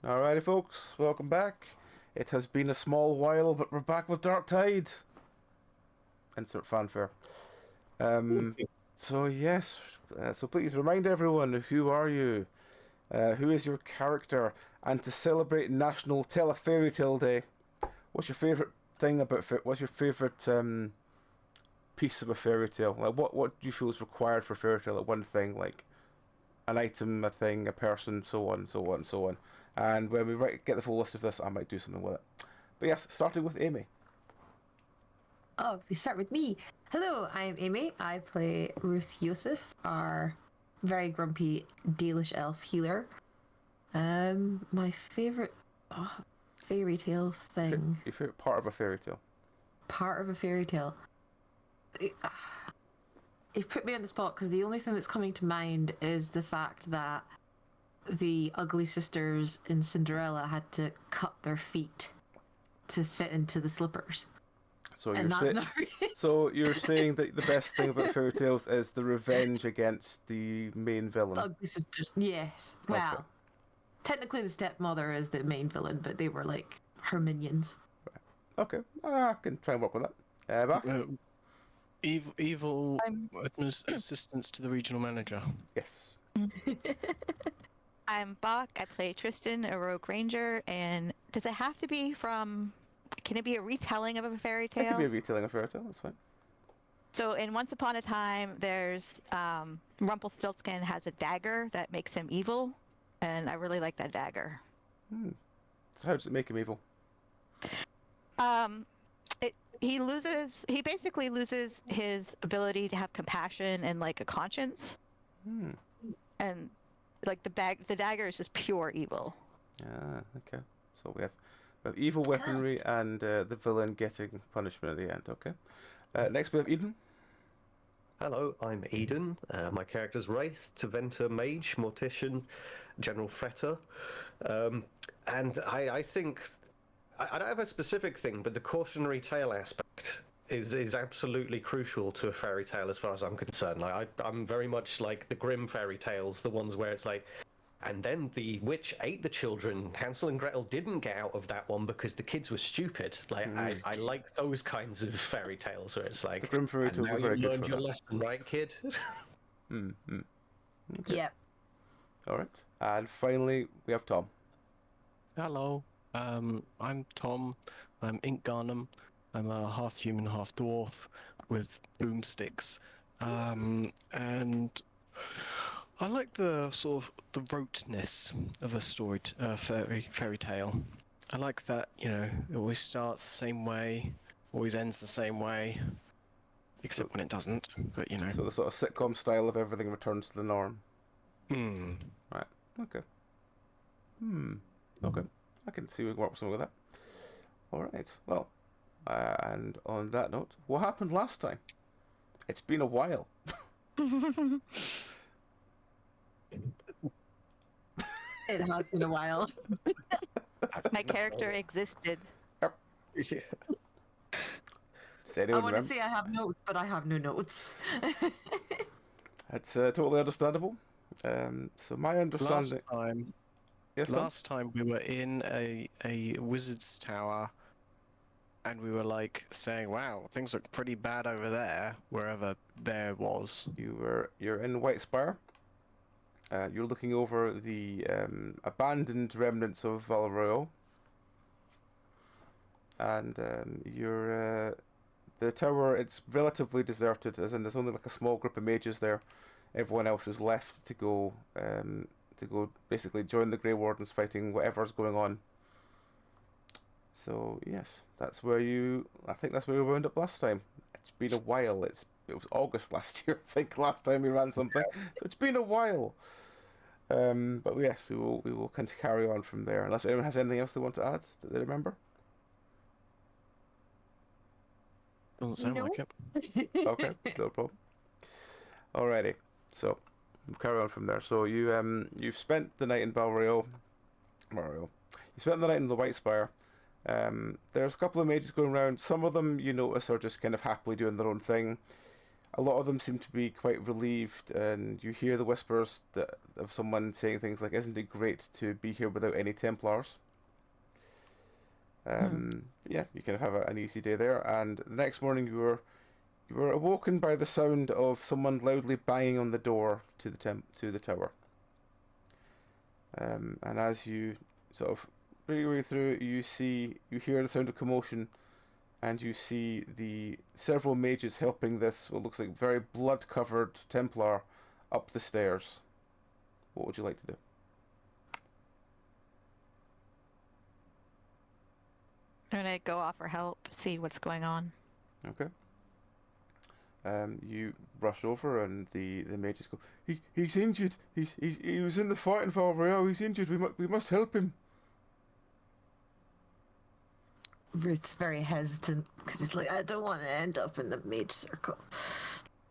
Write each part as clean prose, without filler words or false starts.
Alrighty, folks, welcome back. It has been a small while, but we're back with Dark Tide. Insert fanfare. So yes, so please remind everyone, who are you? Who is your character? And to celebrate National Tell a Fairy Tale Day, what's your favourite thing about what's your favourite piece of a fairy tale? Like what do you feel is required for a fairy tale? Like one thing, like an item, a thing, a person, so on, so on, so on. And when we get the full list of this, I might do something with it. But yes, starting with Amy. Oh, we start with me. Hello, I'm Amy. I play Ruth Yosef, our very grumpy Dalish elf healer. My favorite fairy tale thing. Your favorite part of a fairy tale? Part of a fairy tale. You've put me on the spot because the only thing that's coming to mind is the fact that the ugly sisters in Cinderella had to cut their feet to fit into the slippers. So And that's not really... So you're saying that the best thing about fairy tales is the revenge against the main villain? Ugly sisters, yes. Well, Okay. technically the stepmother is the main villain, but they were like her minions. Right. Okay, I can try and work with that. Back? Evil assistants to the regional manager. Yes. I'm Bach. I play Tristan, a rogue ranger. And does it have to be from? Can it be a retelling of a fairy It could tale? be a retelling of a fairy tale, that's fine. So in Once Upon a Time, there's Rumpelstiltskin has a dagger that makes him evil, and I really like that dagger. So how does it make him evil? He basically loses his ability to have compassion and like a conscience. And like the dagger is just pure evil. Ah, okay. So we have evil weaponry and the villain getting punishment at the end. Okay. Next we have Eden. Hello, I'm Eden. My character's Wraith, Teventa Mage, Mortician, General Fretter. And I think... I don't have a specific thing, but the cautionary tale aspect is absolutely crucial to a fairy tale as far as I'm concerned. Like, I'm very much like the grim fairy tales, the ones where it's like, and then the witch ate the children. Hansel and Gretel didn't get out of that one because the kids were stupid. Like I like those kinds of fairy tales where it's like, The grim fairy and tales now are very you good learned for your that. lesson, right, kid? Okay. Yep. Alright. And finally we have Tom. Hello, I'm Tom. I'm Ink Garnham. I'm a half human, half dwarf with boomsticks. And I like the sort of the roteness of a fairy tale. I like that, it always starts the same way, always ends the same way, except when it doesn't, but So the sort of sitcom style of everything returns to the norm. Right. Okay. Okay. I can see we can work with something with that. Alright. Well, and on that note, what happened last time? It's been a while. It has been a while. My character existed. Yeah. Does I anyone want to remember? say I have notes, but I have no notes. It's totally understandable. So my understanding... Last time we were in a wizard's tower, and we were like saying, "Wow, things look pretty bad over there," wherever there was. You're in White Spire. You're looking over the abandoned remnants of Valroyo. And you're the tower. It's relatively deserted, as in there's only like a small group of mages there. Everyone else is left to go basically join the Grey Wardens fighting whatever's going on. So yes, I think that's where we wound up last time. It's been a while. It was August last year, I think, last time we ran something. So it's been a while. But yes, we will kind of carry on from there. Unless anyone has anything else they want to add that they remember. Doesn't sound No. like it. Okay, no problem. Alrighty, so we'll carry on from there. So you've spent the night in Balrio. You spent the night in the White Spire. There's a couple of mages going around. Some of them you notice are just kind of happily doing their own thing. a lot of them seem to be quite relieved, and you hear the whispers of someone saying things like, "Isn't it great to be here without any Templars?" Yeah, you kind of have an easy day there, and the next morning you were awoken by the sound of someone loudly banging on the door to the tower. And as you sort of make your way through, you hear the sound of commotion, and you see the several mages helping this what looks like very blood-covered Templar up the stairs. What would you like to do? I'm gonna go offer help, see what's going on. Okay. You rush over, and the mages go, he's injured. He was in the fight in Val. He's injured. We must help him. Ruth's very hesitant because he's like, I don't want to end up in the mage circle.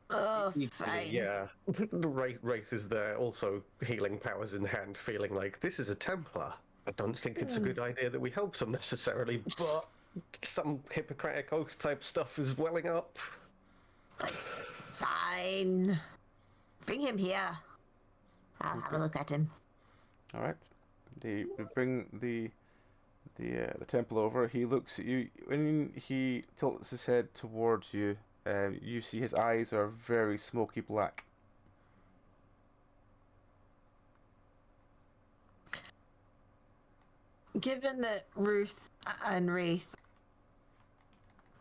Oh, fine. Yeah, Wraith is there, also healing powers in hand, feeling like this is a Templar. I don't think it's a good idea that we help them necessarily, but some Hippocratic Oath type stuff is welling up. Like, fine. Bring him here. I'll have a look at him. All right. They bring the temple over. He looks at you. When he tilts his head towards you, you see his eyes are very smoky black. Given that Ruth and Wraith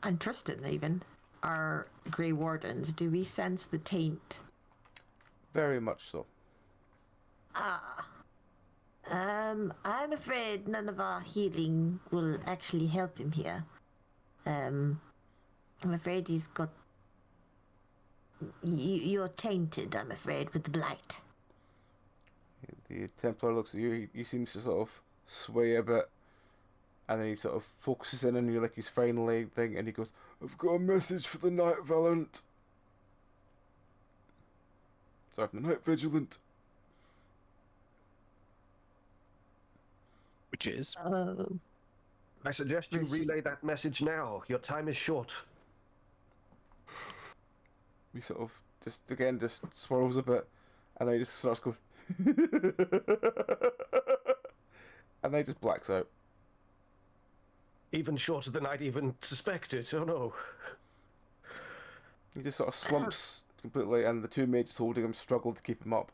and Tristan even are Grey Wardens, do we sense the taint? Very much so. I'm afraid none of our healing will actually help him here. I'm afraid he's got... You're tainted, I'm afraid, with the blight. The Templar looks at you. He seems to sort of sway a bit, and then he sort of focuses in on you like he's finally thing, and he goes, "I've got a message for the Night Valiant. Sorry, the Night Vigilant." Which is? I suggest you relay that message now. Your time is short. He sort of just swirls a bit, and then he just starts going, and then he just blacks out. Even shorter than I'd even suspected. Oh no. He just sort of slumps completely, and the two mages holding him struggle to keep him up.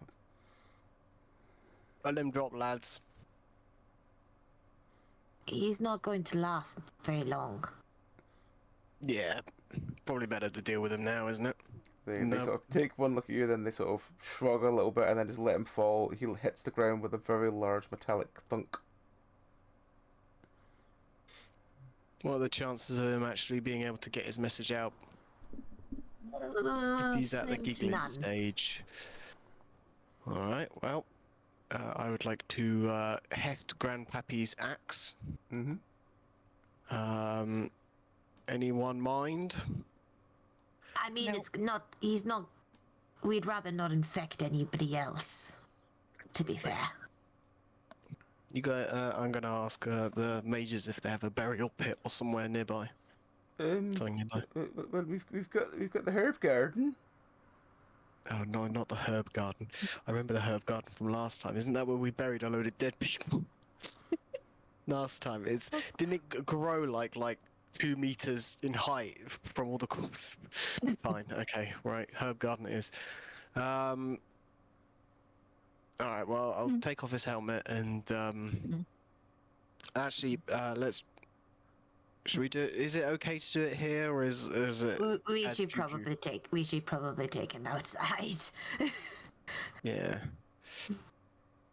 Let him drop, lads. He's not going to last very long. Yeah, probably better to deal with him now, isn't it? They sort of take one look at you, then they sort of shrug a little bit, and then just let him fall. He hits the ground with a very large metallic thunk. What are the chances of him actually being able to get his message out if he's at the giggling stage? Alright, well, I would like to heft Grandpappy's axe. Mm-hmm. Anyone mind? I mean, he's not... We'd rather not infect anybody else, to be fair. You got. I'm gonna ask the mages if they have a burial pit or somewhere nearby. Something nearby. Well, we've got the herb garden. Oh no, not the herb garden. I remember the herb garden from last time. Isn't that where we buried a load of dead people? Last time, didn't it grow like 2 meters in height from all the corpses? Fine, okay, right. Herb garden it is. All right. Well, I'll take off his helmet and actually, let's. Should we do? Is it okay to do it here, or is it? We should probably take him outside. Yeah.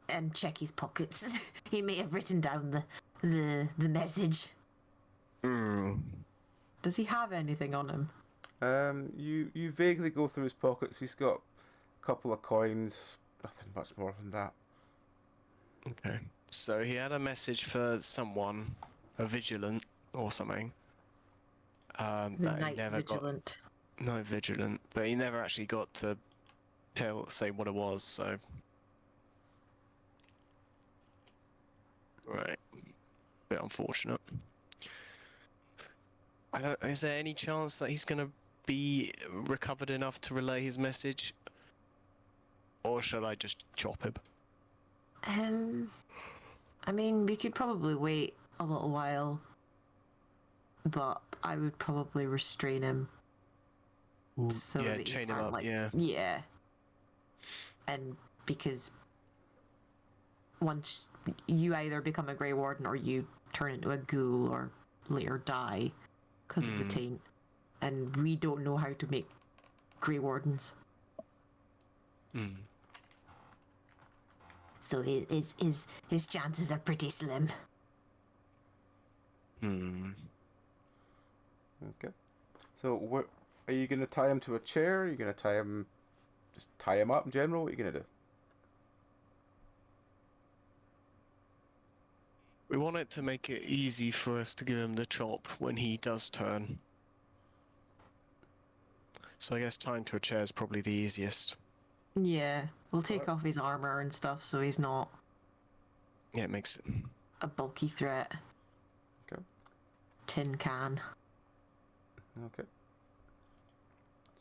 And check his pockets. He may have written down the message. Does he have anything on him? You vaguely go through his pockets. He's got a couple of coins. Nothing much more than that. Okay. So he had a message for someone, a vigilant or something. The that night he never vigilant. got. Night vigilant, but he never actually got to say what it was. So. Right. Bit unfortunate. Is there any chance that he's gonna be recovered enough to relay his message? Or shall I just chop him? I mean, we could probably wait a little while, but I would probably restrain him. So yeah, that he chain him can't, up, like, yeah. Yeah. And because once you either become a Grey Warden or you turn into a ghoul or later die because of the taint, and we don't know how to make Grey Wardens. So his chances are pretty slim. Okay. So what are you going to tie him to a chair? Are you going to tie him up in general? What are you going to do? We want it to make it easy for us to give him the chop when he does turn. So I guess tying to a chair is probably the easiest. Yeah, we'll take off his armor and stuff so he's not Yeah, it makes it... a bulky threat. Okay. Tin can. Okay.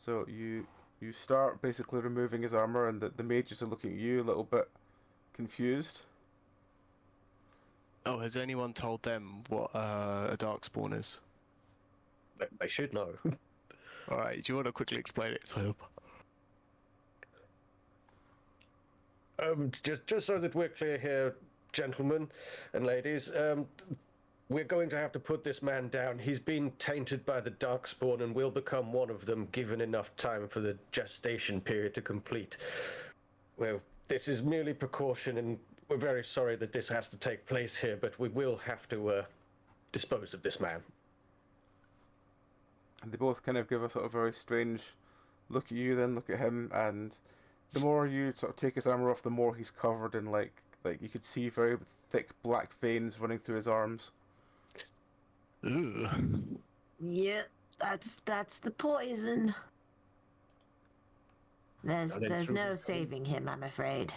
So you start basically removing his armor, and the mages are looking at you a little bit confused. Oh, has anyone told them what a darkspawn is? They should know. Alright, do you want to quickly explain it to him? Just so that we're clear here, gentlemen and ladies, we're going to have to put this man down. He's been tainted by the Darkspawn and will become one of them given enough time for the gestation period to complete. Well, this is merely precaution, and we're very sorry that this has to take place here, but we will have to dispose of this man. And they both kind of give a sort of very strange look at you, then look at him, and the more you sort of take his armor off, the more he's covered in like you could see very thick black veins running through his arms. Ugh. Yeah, that's the poison. There's no saving him, I'm afraid.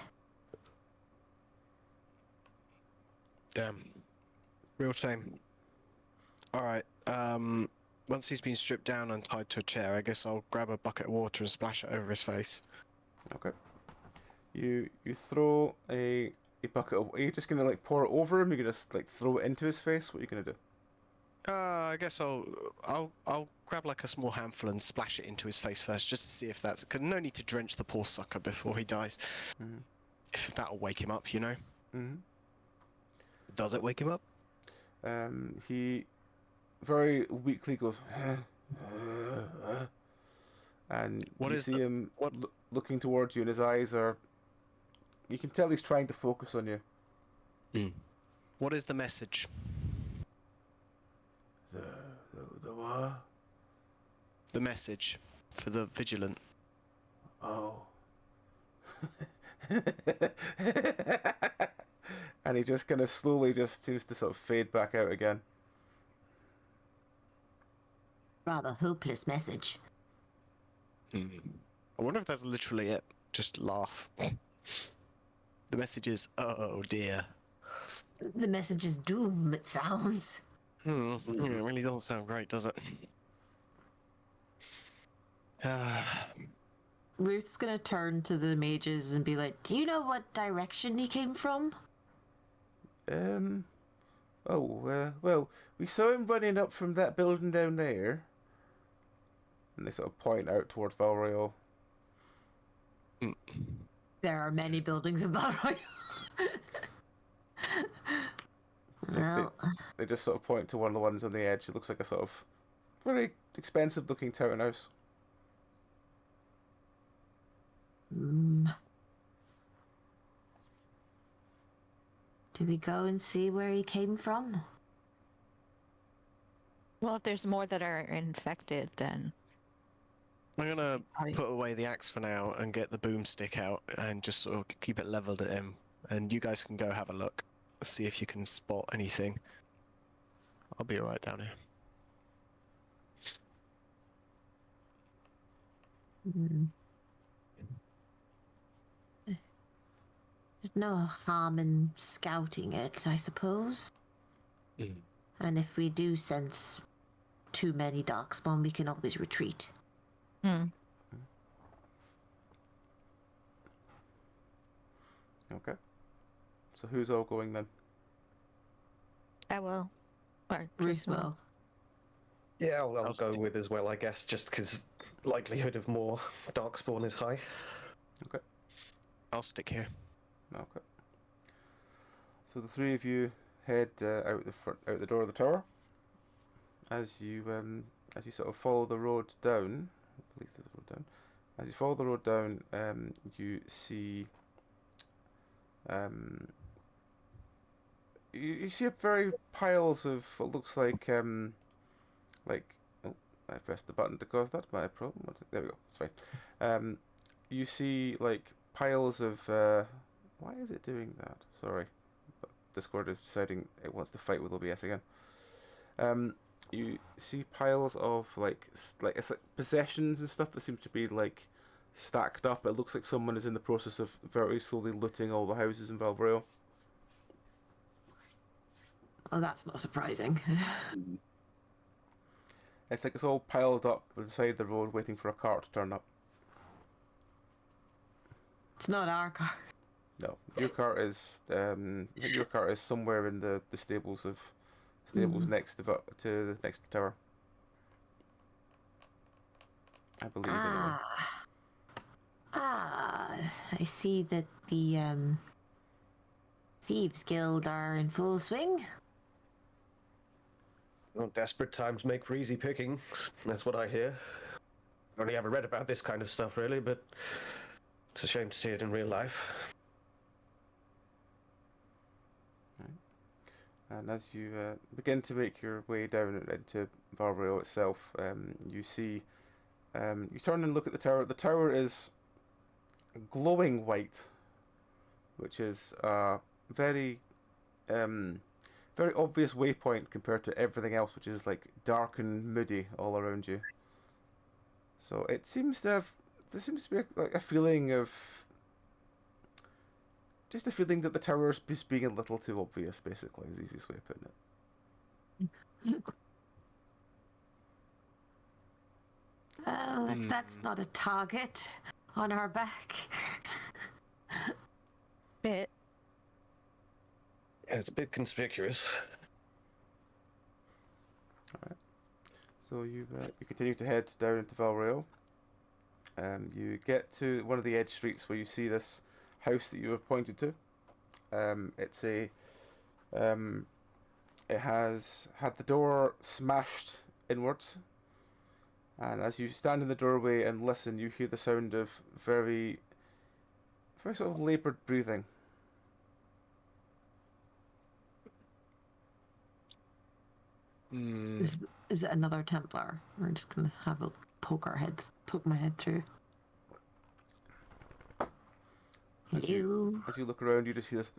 Damn. Real shame. Alright, once he's been stripped down and tied to a chair, I guess I'll grab a bucket of water and splash it over his face. Okay. You throw a bucket of... Are you just gonna like pour it over him? You're gonna like throw it into his face? What are you gonna do? I guess I'll grab like a small handful and splash it into his face first, just to see if that's... Cause no need to drench the poor sucker before he dies. If that'll wake him up, you know? Does it wake him up? He very weakly goes... and What you is see the- him what- looking towards you, and his eyes are... You can tell he's trying to focus on you. What is the message? The what? The message for the vigilant. Oh. And he just kind of slowly just seems to sort of fade back out again. Rather hopeless message. I wonder if that's literally it. Just laugh. The message is, oh dear. The message is doom, it sounds. Yeah, it really doesn't sound great, does it? Ruth's gonna turn to the mages and be like, do you know what direction he came from? Well, we saw him running up from that building down there. And they sort of point out towards Valroyal. There are many buildings in Valroy. Well, They just sort of point to one of the ones on the edge. It looks like a sort of very expensive looking townhouse. do we go and see where he came from? Well, if there's more that are infected, then I'm gonna put away the axe for now and get the boomstick out and just sort of keep it leveled at him. And you guys can go have a look, see if you can spot anything. I'll be alright down here. There's no harm in scouting it, I suppose. And if we do sense too many darkspawn, we can always retreat. Hmm. Okay. So who's all going then? I will. Or Ruth just will. will. Yeah, I'll I'll go stick- with as well, I guess, just because likelihood of more darkspawn is high. Okay. I'll stick here. Okay. So the three of you head out the door of the tower. As you sort of follow the road down, I believe there's a road down. As you follow the road down, you see you see very piles of what looks like oh, I pressed the button to cause that. My problem. There we go. It's fine. You see like piles of why is it doing that? Sorry, Discord is deciding it wants to fight with OBS again. You see piles of like it's like possessions and stuff that seems to be like stacked up. It looks like someone is in the process of very slowly looting all the houses in Valbreo. Oh, that's not surprising. It's like it's all piled up by the side of the road, waiting for a cart to turn up. It's not our car. No, your cart is I think your cart is somewhere in the stables next to the next tower. I believe anyway. I see that the Thieves Guild are in full swing. Well, desperate times make for easy picking. That's what I hear. Only ever read about this kind of stuff, really, but it's a shame to see it in real life. And as you begin to make your way down into Valbreo itself, you see, you turn and look at the tower. The tower is glowing white, which is a very, very obvious waypoint compared to everything else, which is like dark and moody all around you. So it seems to have, there seems to be like a feeling of, just a feeling that the tower's just being a little too obvious, basically, is the easiest way of putting it. Well, if that's not a target on our back. Bit. Yeah, it's a bit conspicuous. So you continue to head down into Valrail. You get to one of the edge streets where you see this house that you were pointed to. It's a it has had the door smashed inwards, and as you stand in the doorway and listen, you hear the sound of very, very sort of laboured breathing. Is it another Templar? We're just gonna have a poke my head through. Hello. As you look around, you just hear this.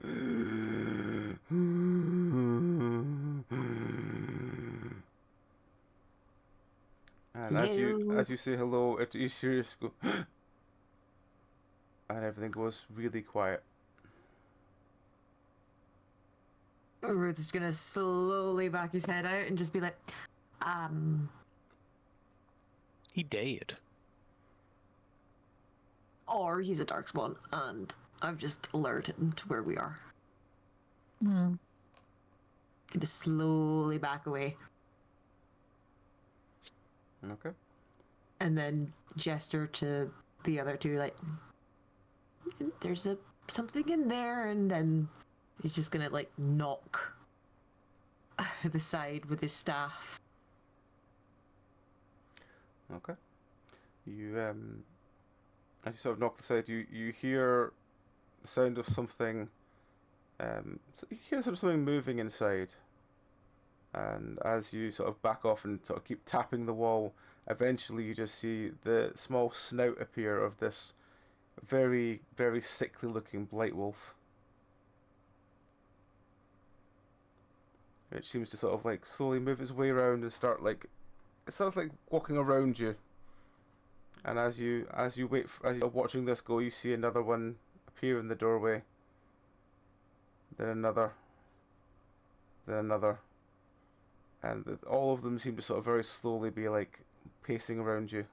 And Hello. as you say hello, you seriously go, and everything goes really quiet. Ruth's gonna slowly back his head out and just be like, He did. or he's a darkspawn, and I've just alerted him to where we are. Hmm. Gonna slowly back away Okay. and then gesture to the other two, like, there's something in there, and then he's just gonna like knock the side with his staff. Okay. You as you sort of knock the side, you hear the sound of something. So you hear sort of something moving inside, and as you sort of back off and sort of keep tapping the wall, eventually you just see the small snout appear of this very, very sickly looking blight wolf. It seems to sort of like slowly move its way around and start like, it sounds like walking around you. And as you wait as you're watching this go, you see another one appear in the doorway. Then another. Then another. And all of them seem to sort of very slowly be like pacing around you.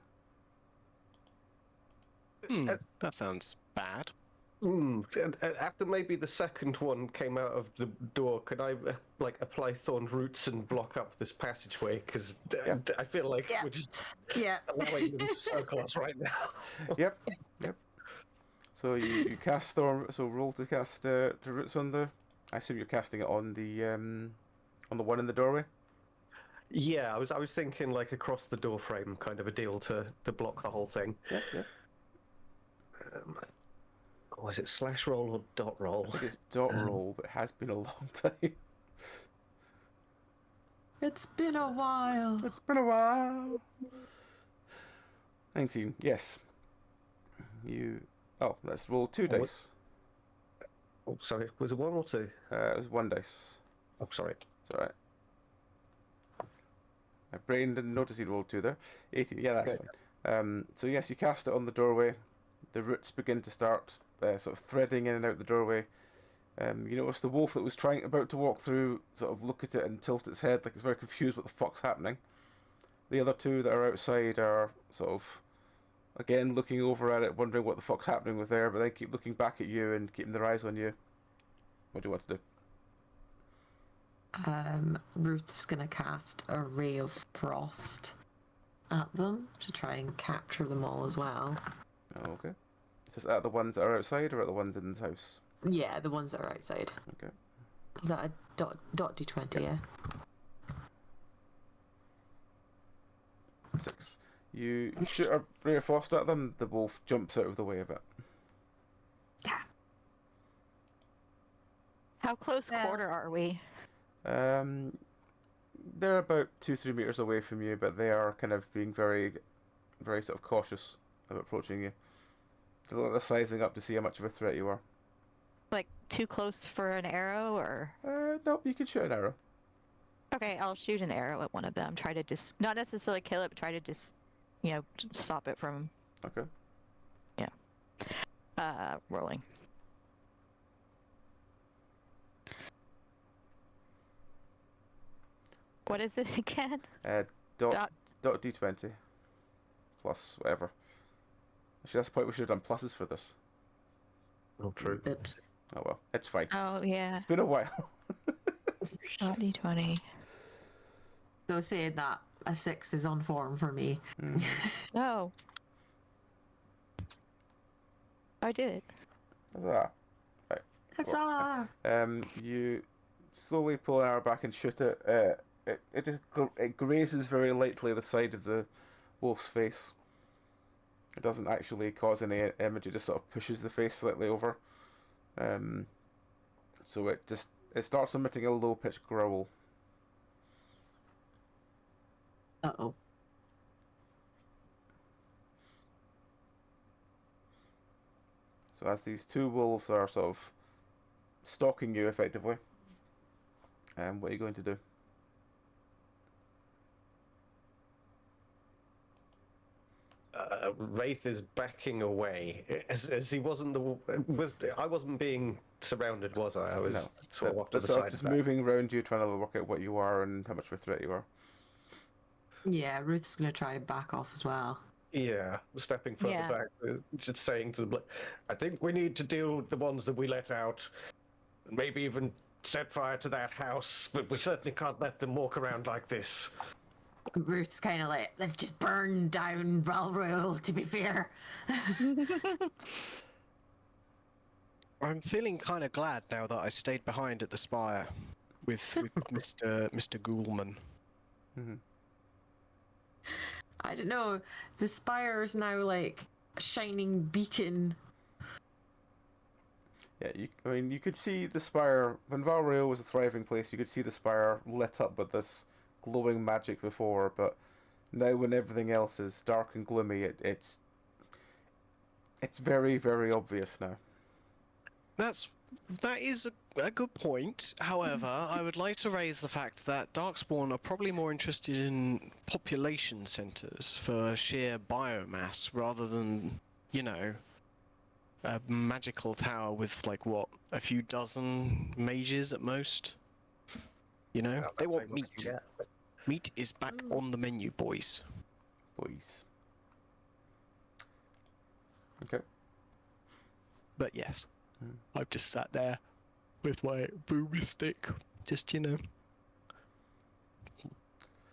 That sounds bad. After maybe the second one came out of the door, could I like apply thorned roots and block up this passageway? Because Yeah. I feel like Yeah. we're just Yeah. allowing them to circle us right now. Yep. Yep. So you cast Storm. So roll to cast the roots on the. I assume you're casting it on the one in the doorway. Yeah, I was thinking like across the door frame kind of a deal to block the whole thing. Yep. Yep. Was it slash roll or dot roll? I think it's dot roll, but it has been a long time. It's been a while. It's been a while. 19. Yes. You. Oh, let's roll 2 Oh, dice. Oh, sorry, was it 1 or 2? It was 1 dice. Oh, sorry. It's alright. My brain didn't notice you'd rolled 2 there. 18. Yeah, that's Okay. fine. So yes, you cast it on the doorway. The roots begin to start sort of threading in and out the doorway. You notice the wolf that was about to walk through sort of look at it and tilt its head like it's very confused what the fuck's happening. The other two that are outside are sort of again looking over at it, wondering what the fuck's happening with there, but they keep looking back at you and keeping their eyes on you. What do you want to do? Ruth's gonna cast a ray of frost at them to try and capture them all as well. Oh, okay. Is this at the ones that are outside or at the ones in the house? Yeah, the ones that are outside. Okay. Is that a dot d20? Yeah. 6. You shoot a ray of frost at them, the wolf jumps out of the way of it. How close Yeah. quarter are we? They're about 2-3 meters away from you, but they are kind of being very, very sort of cautious of approaching you. They look like they're sizing up to see how much of a threat you are. Like too close for an arrow, or? Nope, you can shoot an arrow. Okay, I'll shoot an arrow at one of them. Try to not necessarily kill it, but try to stop it from Okay. rolling. What is it again? Dot d20 plus whatever. Actually, that's the point we should have done pluses for this. Oh, true. Oops. Oh well, it's fine. Oh yeah, It's been a while. dot d20. So saying that a 6 is on form for me. No, I did it. Huzzah. Right. Huzzah! You slowly pull an arrow back and shoot it. It just it grazes very lightly the side of the wolf's face. It doesn't actually cause any damage. It just sort of pushes the face slightly over. So it starts emitting a low pitched growl. Uh-oh. So as these two wolves are sort of stalking you effectively, what are you going to do? Wraith is backing away, as he wasn't I wasn't being surrounded, was I? I was No. sort of off to the Sort of side. just of that. moving around you, trying to work out what you are and how much of a threat you are. Yeah, Ruth's gonna try and back off as well. Yeah, stepping further Yeah. back, just saying to them, I think we need to deal with the ones that we let out, maybe even set fire to that house, but we certainly can't let them walk around like this. Ruth's kind of like, let's just burn down Valroyal, to be fair. I'm feeling kind of glad now that I stayed behind at the spire with Mr. Ghoulman. Mm-hmm. I don't know. The spire is now like a shining beacon. Yeah, you could see the spire when Valrail was a thriving place. You could see the spire lit up with this glowing magic before, but now when everything else is dark and gloomy, it's very, very obvious now. That is a good point. However, I would like to raise the fact that Darkspawn are probably more interested in population centers for sheer biomass rather than, a magical tower with like what, a few dozen mages at most. They I'll want take what you meat. get. Meat is back on the menu, boys. Boys. Okay. But yes, Hmm. I've just sat there with my booby stick, just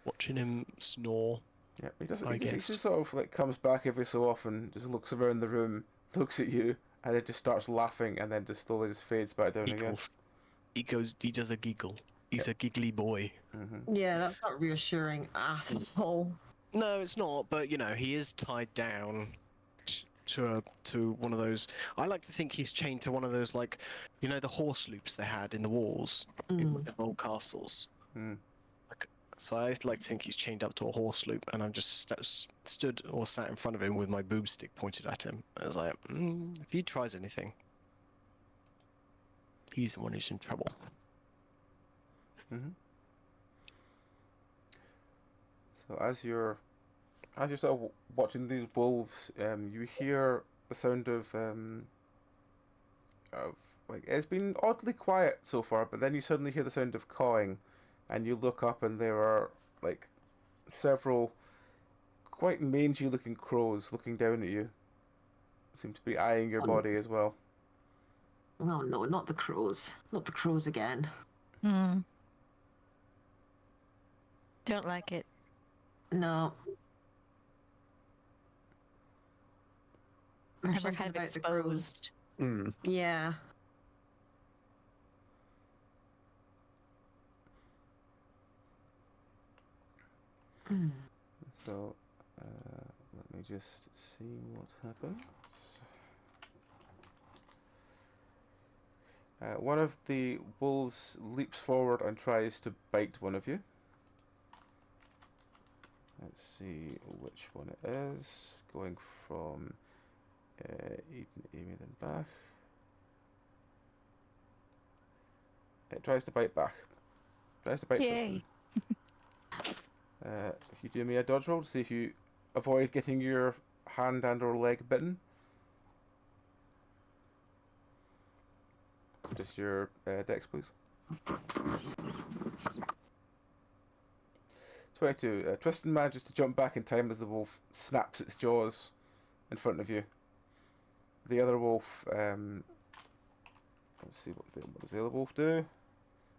watching him snore. Yeah, he doesn't. I He guess. just sort of like comes back every so often, just looks around the room, looks at you, and then just starts laughing, and then just slowly just fades back down again. Giggles. He does a giggle. He's Yep. a giggly boy. Mm-hmm. Yeah, that's not reassuring at all. No, it's not. But he is tied down to one of those. I like to think he's chained to one of those, like, the horse loops they had in the walls in old castles. Mm. So I like to think he's chained up to a horse loop, and I'm just stood or sat in front of him with my boob stick pointed at him. I was like, if he tries anything, he's the one who's in trouble. Mm-hmm. So as you're sort of watching these wolves, you hear the sound of like, it's been oddly quiet so far, but then you suddenly hear the sound of cawing, and you look up and there are like several quite mangy looking crows looking down at you. Seem to be eyeing your body as well. Oh no, not the crows. Not the crows again. Hmm. Don't like it. No. There's And we're something kind of about the crows. exposed. Mm. Yeah. So let me just see what happens. One of the wolves leaps forward and tries to bite one of you. Let's see which one it is. Going from Eden, Amy, then back. It tries to bite back. Tries to bite Yay. Tristan. If you do me a dodge roll to see if you avoid getting your hand and or leg bitten. Just your dex, please. 22. Tristan manages to jump back in time as the wolf snaps its jaws in front of you. The other wolf, let's see, what does the other wolf do?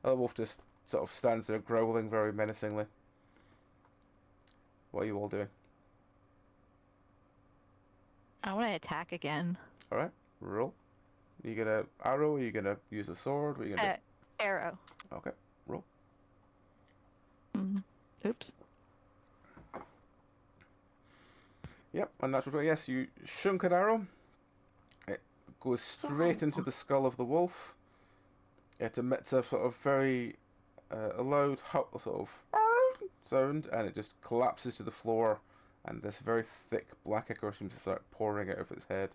The other wolf just sort of stands there growling very menacingly. What are you all doing? I want to attack again. Alright, roll. Are you gonna arrow? Are you gonna use a sword? What are you gonna Arrow. do? Okay, roll. Oops. Yep, unnatural 20. Yes, you shunk an arrow. It goes straight into the skull of the wolf. It emits a sort of very a loud sort of sound, and it just collapses to the floor, and this very thick black ichor seems to start pouring out of its head.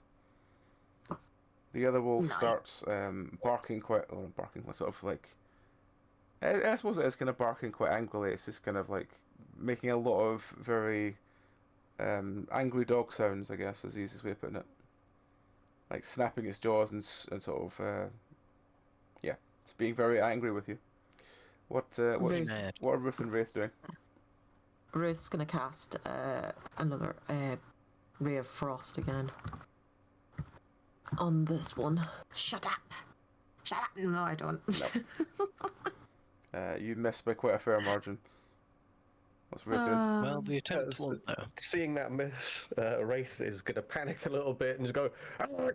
The other wolf Nice. starts barking quite, or not barking, sort of like, I suppose it is kind of barking quite angrily. It's just kind of like making a lot of very angry dog sounds, I guess, is the easiest way of putting it. Like snapping its jaws and sort of, yeah, it's being very angry with you. What are Ruth and Wraith doing? Ruth's gonna cast another ray of frost again on this one. Shut up! Shut up! No, I don't. You missed by quite a fair margin. What's Wraith doing? Well, the attempt was there. Seeing that miss, Wraith is going to panic a little bit and just go,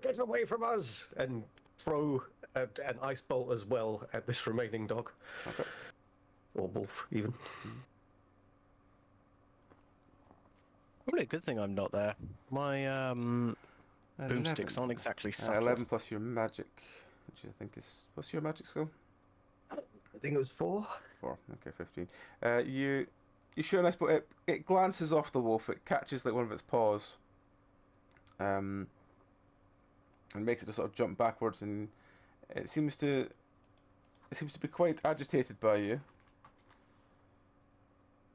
"Get away from us!" and throw an ice bolt as well at this remaining dog. Okay. Or wolf, even. Probably a good thing I'm not there. My boomsticks aren't exactly subtle. 11 plus your magic, which I think is... What's your magic skill? I think it was 4. 4. Okay, 15. You shoot an ice bolt. It glances off the wolf. It catches like one of its paws. And makes it just sort of jump backwards, and it seems to be quite agitated by you.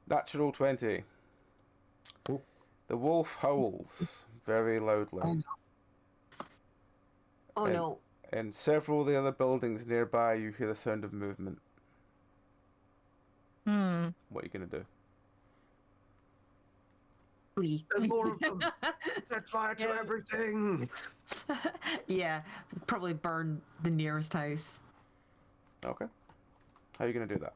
Natural 20. Ooh. The wolf howls very loudly. Oh And- no. In several of the other buildings nearby, you hear the sound of movement. What are you gonna do? There's more of them. Set fire to everything. Yeah, probably burn the nearest house. Okay. How are you going to do that?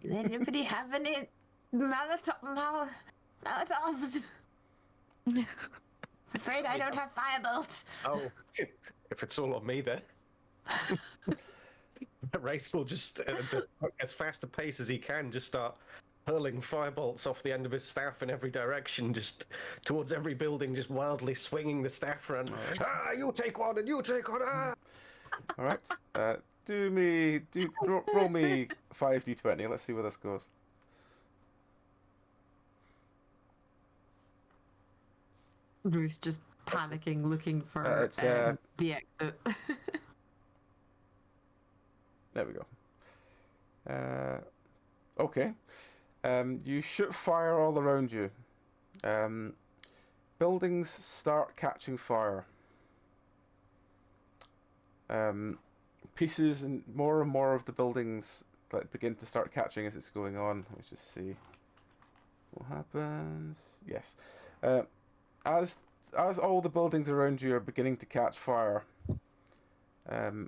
Does anybody have any Molotovs? Afraid I don't have firebolts. Oh, if it's all on me then. Wraith will just, as fast a pace as he can, just start hurling firebolts off the end of his staff in every direction, just towards every building, just wildly swinging the staff around. Right. Ah, you take one and you take one. Ah. All right. Roll me 5d20. Let's see where this goes. Ruth's just panicking, looking for It's, the exit. There we go. Okay. You shoot fire all around you. Buildings start catching fire. Pieces and more of the buildings begin to start catching as it's going on. Let's just see what happens. Yes. As all the buildings around you are beginning to catch fire,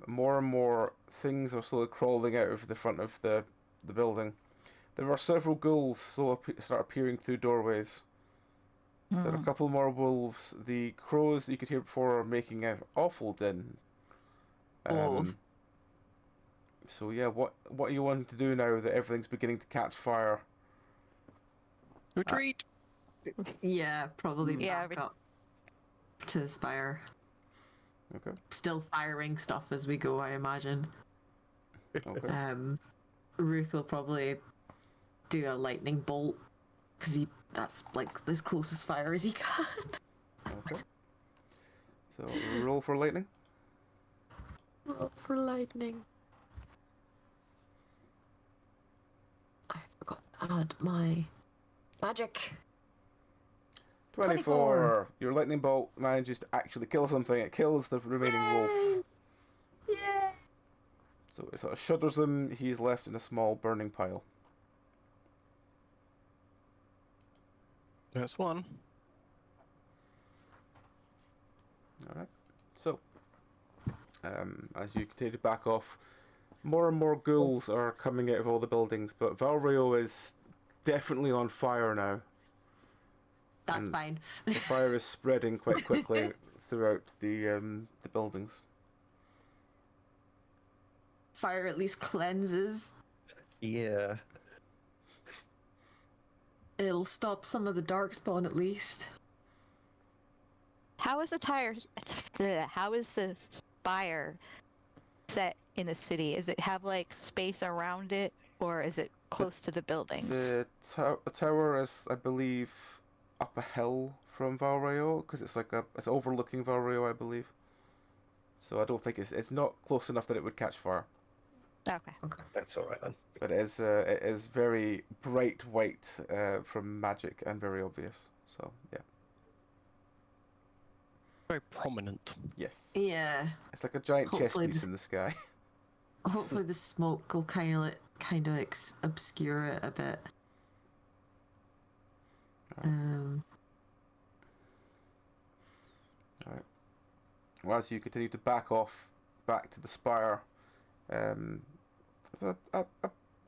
more and more things are slowly crawling out of the front of the building. There are several ghouls start appearing through doorways. There are a couple more wolves. The crows that you could hear before are making an awful din. So yeah, what are you wanting to do now that everything's beginning to catch fire? Retreat. Yeah, probably Yeah, back up to the spire. Okay. Still firing stuff as we go, I imagine. Okay. Ruth will probably do a lightning bolt because that's like as close as fire as he can. Okay. So roll for lightning. Roll for lightning. I forgot to add my magic. 24. Your lightning bolt manages to actually kill something. It kills the remaining wolf. Yeah. So it sort of shudders him. He's left in a small burning pile. That's one. Alright. So, as you continue to back off, more and more ghouls are coming out of all the buildings, but Valrio is definitely on fire now. That's fine. The fire is spreading quite quickly throughout the buildings. Fire at least cleanses. Yeah. It'll stop some of the darkspawn at least. How is the spire set in a city? Is it have like space around it, or is it close to the buildings? The tower is, I believe, up a hill from Valrio, because it's overlooking Valrio, I believe. So I don't think it's not close enough that it would catch fire. Okay. That's all right then. But it is very bright white from magic and very obvious. So yeah. Very prominent. Yes. Yeah. It's like a giant chess Hopefully piece in the sky. Hopefully the smoke will kind of obscure it a bit. Alright. Well, as you continue to back off back to the spire, there's a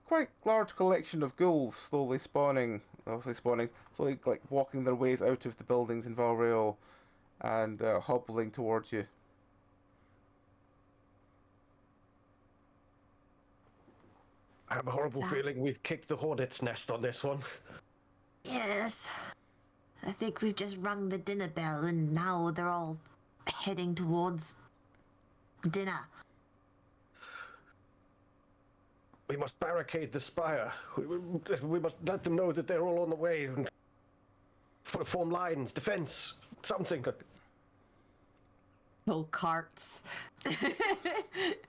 quite large collection of ghouls slowly spawning, slowly like walking their ways out of the buildings in Valrail and hobbling towards you. I have a horrible feeling we've kicked the hornet's nest on this one. Yes. I think we've just rung the dinner bell and now they're all heading towards dinner. We must barricade the spire. We must let them know that they're all on the way and form lines, defense, something. Little carts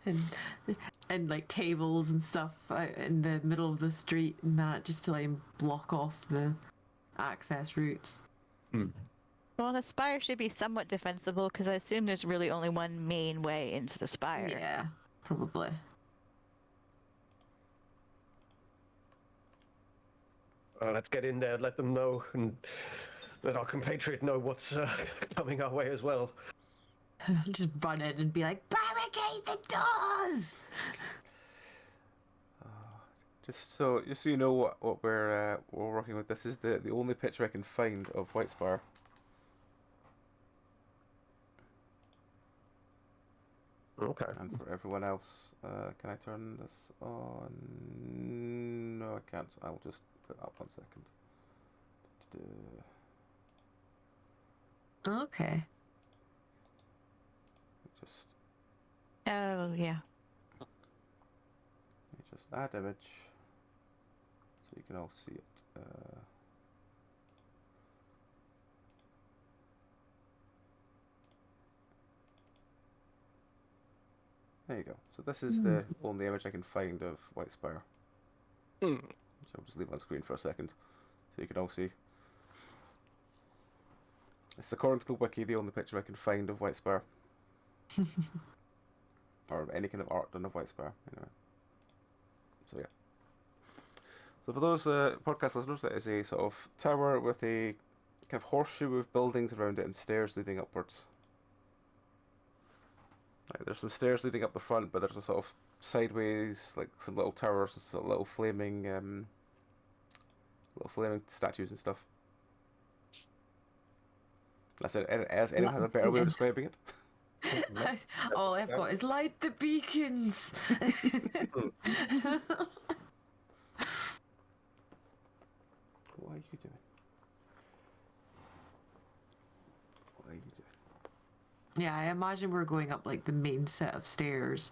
and like tables and stuff out in the middle of the street and that, just to like block off the access routes. Well, the spire should be somewhat defensible because I assume there's really only one main way into the spire. Yeah, probably. Let's get in there, let them know, and let our compatriot know what's coming our way as well. Just run in and be like, barricade the doors! Just so you know what we're working with. This is the only picture I can find of White Spire. Okay. And for everyone else, can I turn this on? No, I can't. I'll just put it up 1 second. Okay. Just Oh yeah. add image, so you can all see it. There you go. So this is the only image I can find of White Spire. Hmm. So I'll just leave it on screen for a second, so you can all see. It's according to the wiki the only picture I can find of White Spire. Or any kind of art done of White Spire, anyway. So yeah. So for those podcast listeners, that is a sort of tower with a kind of horseshoe with buildings around it and stairs leading upwards. Like, there's some stairs leading up the front, but there's a sort of sideways, like some little towers, and sort of little flaming statues and stuff. That's it. As anyone has a better way of describing it? All I've got is light the beacons. What are you doing? What are you doing? Yeah, I imagine we're going up like the main set of stairs.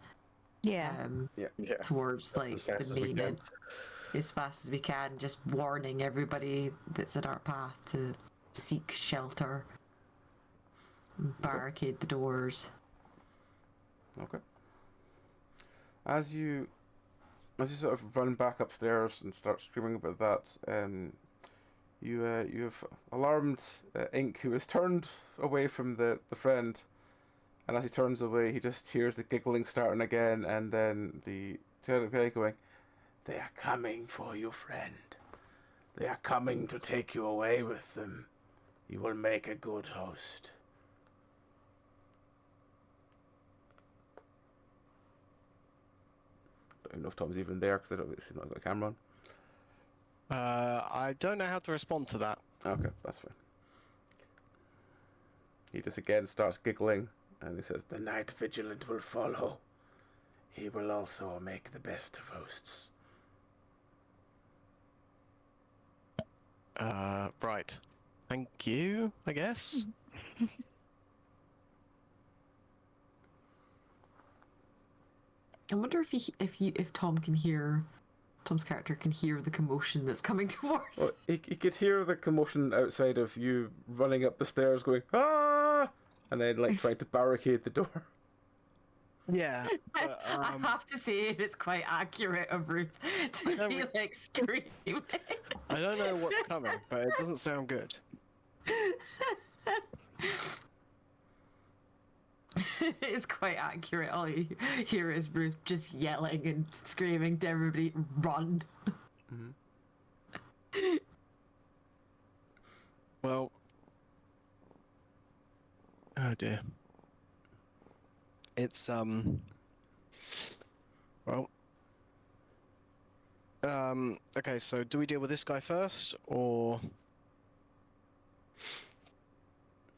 Yeah. Yeah. Towards like fast the as we main can. end, as fast as we can, just warning everybody that's in our path to seek shelter. And barricade the doors. Okay. As you sort of run back upstairs and start screaming about that, you have alarmed Ink, who has turned away from the friend, and as he turns away, he just hears the giggling starting again, and then the guy going, "They are coming for you, friend. They are coming to take you away with them. You will make a good host." I don't know if Tom's even there because it's not got a camera on. I don't know how to respond to that. Okay, that's fine. He just again starts giggling and he says, "The Night Vigilant will follow. He will also make the best of hosts." Right. Thank you, I guess. I wonder if Tom's character can hear the commotion that's coming towards. Well, he could hear the commotion outside of you running up the stairs going, "Ah!" and then like trying to barricade the door. Yeah. I have to say it's quite accurate of Ruth to don't be re- like screaming. I don't know what's coming, but it doesn't sound good. It's quite accurate. All you hear is Ruth just yelling and screaming to everybody, "Run!" Mm-hmm. Well. Oh dear. It's Well. Okay, so do we deal with this guy first, or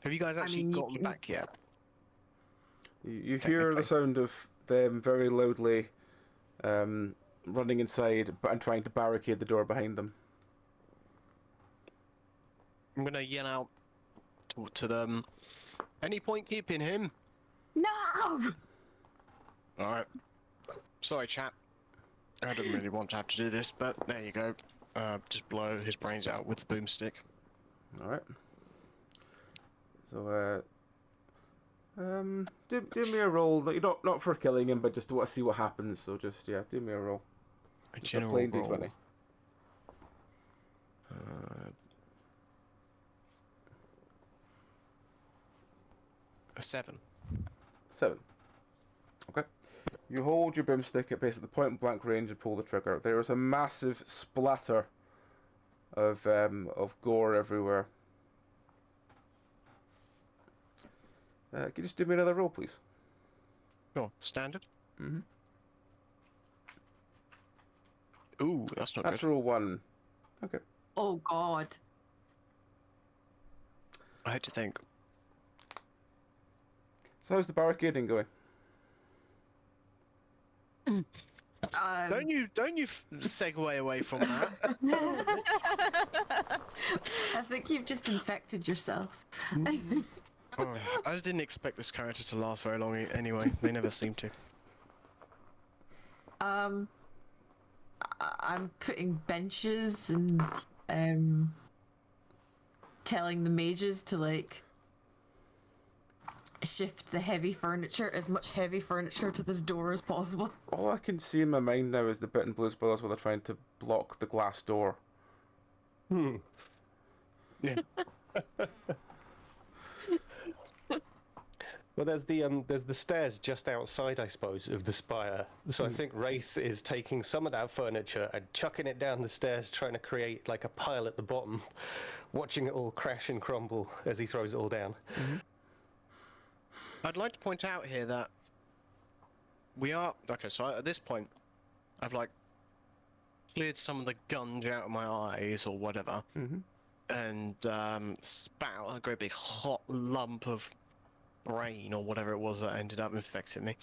have you guys actually mean, you gotten can- back yet? You hear the sound of them very loudly running inside and trying to barricade the door behind them. I'm gonna yell out to them. Any point keeping him? No! Alright. Sorry, chat. I didn't really want to have to do this, but there you go. Just blow his brains out with the boomstick. Alright. So, do me a roll. Not for killing him, but just to see what happens. So just, yeah, do me a roll. A Just general plain roll. D20. A 7. 7. Okay. You hold your boomstick at basically the point blank range and pull the trigger. There is a massive splatter of gore everywhere. Can you just do me another roll, please? Sure. Standard. Mm-hmm. Ooh, that's not good. Natural 1. Okay. Oh God. I had to think. So how's the barricading going? Don't you segue away from that? I think you've just infected yourself. Oh, I didn't expect this character to last very long anyway. They never seem to. I'm putting benches and telling the mages to like shift the heavy furniture, as much heavy furniture to this door as possible. All I can see in my mind now is the bit in Blues Brothers where they're trying to block the glass door. Yeah. Well, there's the stairs just outside, I suppose, of the spire. So I think Wraith is taking some of that furniture and chucking it down the stairs, trying to create like a pile at the bottom, watching it all crash and crumble as he throws it all down. Mm-hmm. I'd like to point out here that we are okay. So at this point, I've like cleared some of the gunge out of my eyes or whatever, Mm-hmm. and spat out a great big hot lump of brain or whatever it was that ended up infecting me.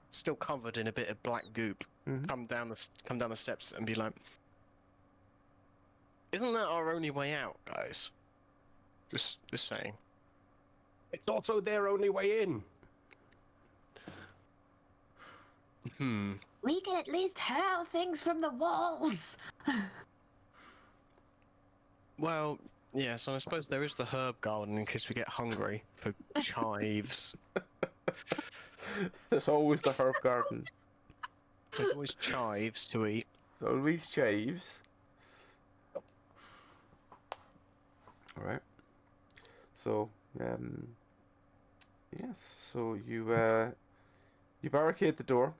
Still covered in a bit of black goop. Mm-hmm. Come down the steps and be like, "Isn't that our only way out, guys?" Just saying. It's also their only way in. We can at least hurl things from the walls. Well, yeah, so I suppose there is the herb garden in case we get hungry for chives. There's always the herb garden. There's always chives to eat. There's always chives. Alright. So, yes, so you barricade the door.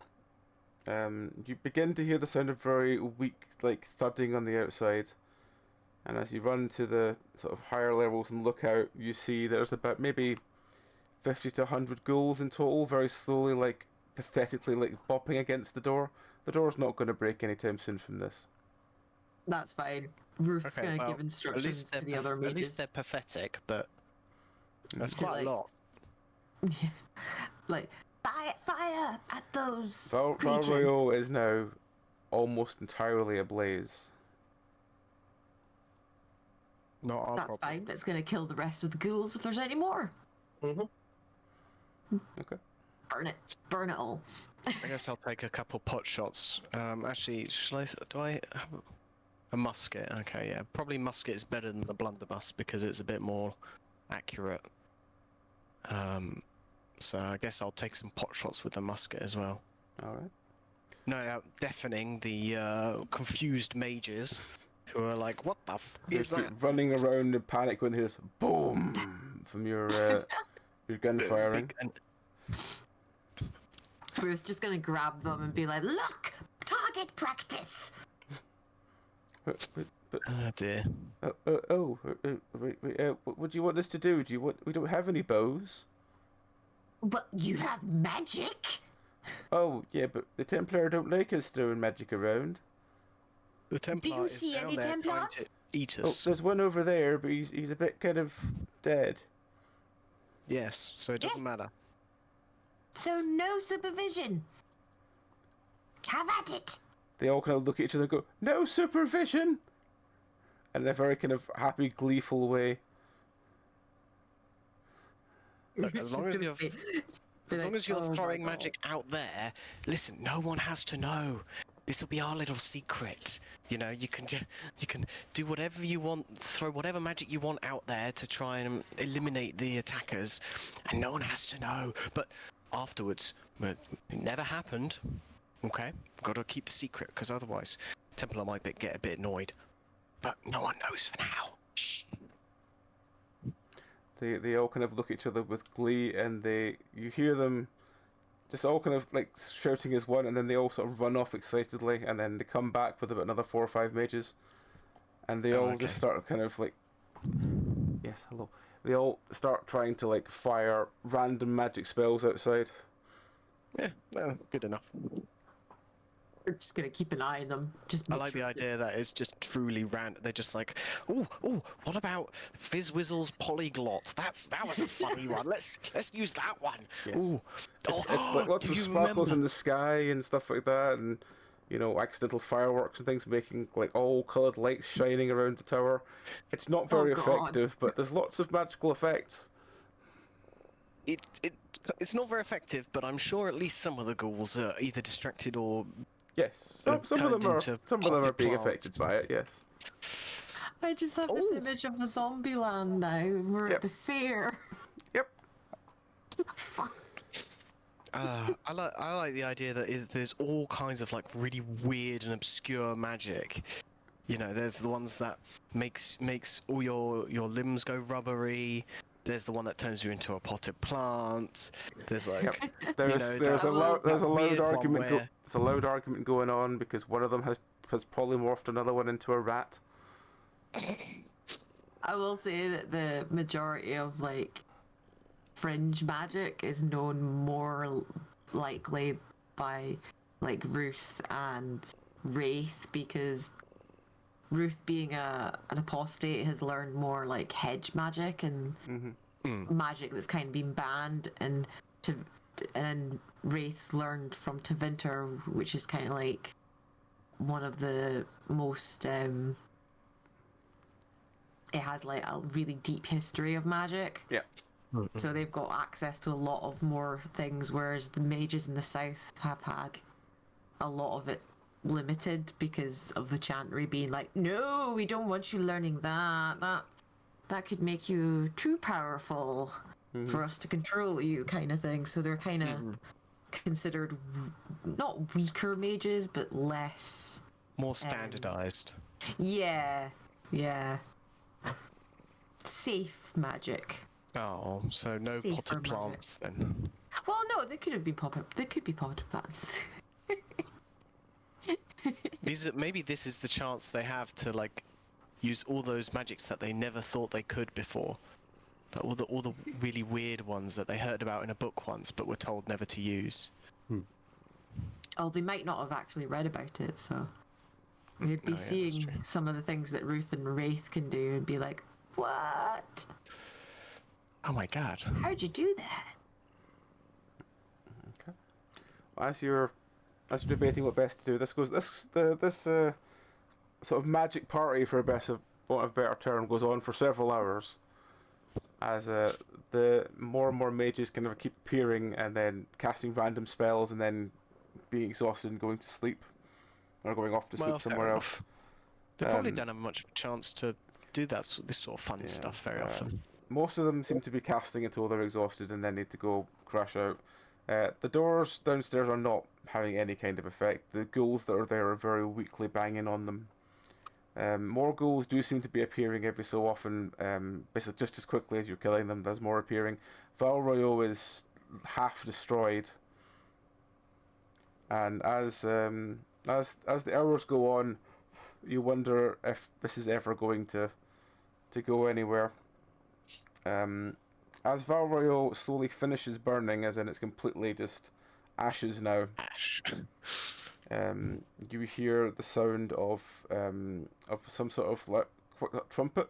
You begin to hear the sound of very weak, like, thudding on the outside. And as you run to the sort of higher levels and look out, you see there's about maybe 50 to 100 ghouls in total, very slowly, like, pathetically, like, bopping against the door. The door's not going to break anytime soon from this. That's fine. Ruth's Okay, gonna well, give instructions to the other at least mages. they're pathetic, but that's To, quite like, a lot. Yeah. Like, fire at those Val creatures. Royale is now almost entirely ablaze. Not our That's problem. fine. It's gonna kill the rest of the ghouls if there's any more. Okay. Burn it all. I guess I'll take a couple pot shots. Actually, do I have a musket? Okay, yeah. Probably musket is better than the blunderbuss because it's a bit more accurate. So I guess I'll take some pot shots with the musket as well. Alright. No doubt deafening the confused mages who are like, what the f is You're that? running around in panic when there's boom from your gun There's firing. big- and- Ruth's just gonna grab them and be like, "Look, target practice." But Oh dear. wait, what do you want us to do? We don't have any bows. But you have magic. Oh, yeah, but the Templar don't like us throwing magic around. The Templar is see down any there trying Templars? to eat Oh, us. there's one over there, but he's a bit kind of dead. Yes, so it doesn't matter. So no supervision. Have at it. They all kind of look at each other and go, "No supervision!" In a very kind of happy, gleeful way. Look, as long as you're As long as you're "Oh my throwing God." magic out there, listen, no one has to know. This will be our little secret. You know, you can do whatever you want, throw whatever magic you want out there to try and eliminate the attackers, and no one has to know. But afterwards, it never happened. Okay, got to keep the secret because otherwise, Templar might get a bit annoyed. But no one knows for now. Shh. They all kind of look at each other with glee, and you hear them just all kind of like shouting as one, and then they all sort of run off excitedly, and then they come back with about another 4 or 5 mages, and they all just start kind of like, yes, hello. They all start trying to like fire random magic spells outside. Yeah, well, good enough. We're just gonna keep an eye on them. Just I make like sure the idea that it's just truly random. They're just like, oh, what about Fizzwizzle's polyglot? That was a funny one. Let's use that one. Yes. Ooh. It's like lots do of you sparkles remember? in the sky and stuff like that, and accidental fireworks and things, making like all coloured lights shining around the tower. It's not very God. effective, but there's lots of magical effects. It's not very effective, but I'm sure at least some of the ghouls are either distracted or Yes, some of turned them are into being poppy affected plants. by it. Yes. I just have this image of a zombie land now. We're Yep. at the fair. Yep. Fuck. I like the idea that there's all kinds of like really weird and obscure magic. You know, there's the ones that makes all your limbs go rubbery. There's the one that turns you into a potted plant. There's like, Yep. There's that- a loud that weird one argument. where- There's a loud argument going on because one of them has polymorphed another one into a rat. I will say that the majority of like fringe magic is known more likely by like Ruth and Wraith, because Ruth, being an apostate, has learned more like hedge magic and magic that's kind of been banned, and Wraith's learned from Tevinter, which is kind of like one of the most it has like a really deep history of magic. Yeah. So they've got access to a lot of more things, whereas the mages in the south have had a lot of it limited because of the chantry being like, no, we don't want you learning that could make you too powerful for us to control you, kind of thing. So they're kind of considered not weaker mages, but less more standardized. yeah safe magic. Oh, so no Safer potted magic. plants then. Well, no, they could be potted plants. Maybe this is the chance they have to like use all those magics that they never thought they could before. Like all the really weird ones that they heard about in a book once but were told never to use. Oh, they might not have actually read about it, so they'd be Oh, yeah, that's seeing true. some of the things that Ruth and Wraith can do and be like, what? Oh my god. How'd you do that? Okay. As you're debating what best to do, this sort of magic party, for want of a better term, goes on for several hours. As the more and more mages kind of keep appearing and then casting random spells and then being exhausted and going to sleep, or going off to Well, sleep fair somewhere enough. else. They probably don't have much of a chance to do this sort of fun stuff very often. Most of them seem to be casting until they're exhausted and then need to go crash out. The doors downstairs are not having any kind of effect. The ghouls that are there are very weakly banging on them. More ghouls do seem to be appearing every so often. Basically, just as quickly as you're killing them, there's more appearing. Valroyo is half destroyed, and as the hours go on, you wonder if this is ever going to go anywhere. As Valroyo slowly finishes burning, as in it's completely just ashes now. Ash. You hear the sound of some sort of like trumpet,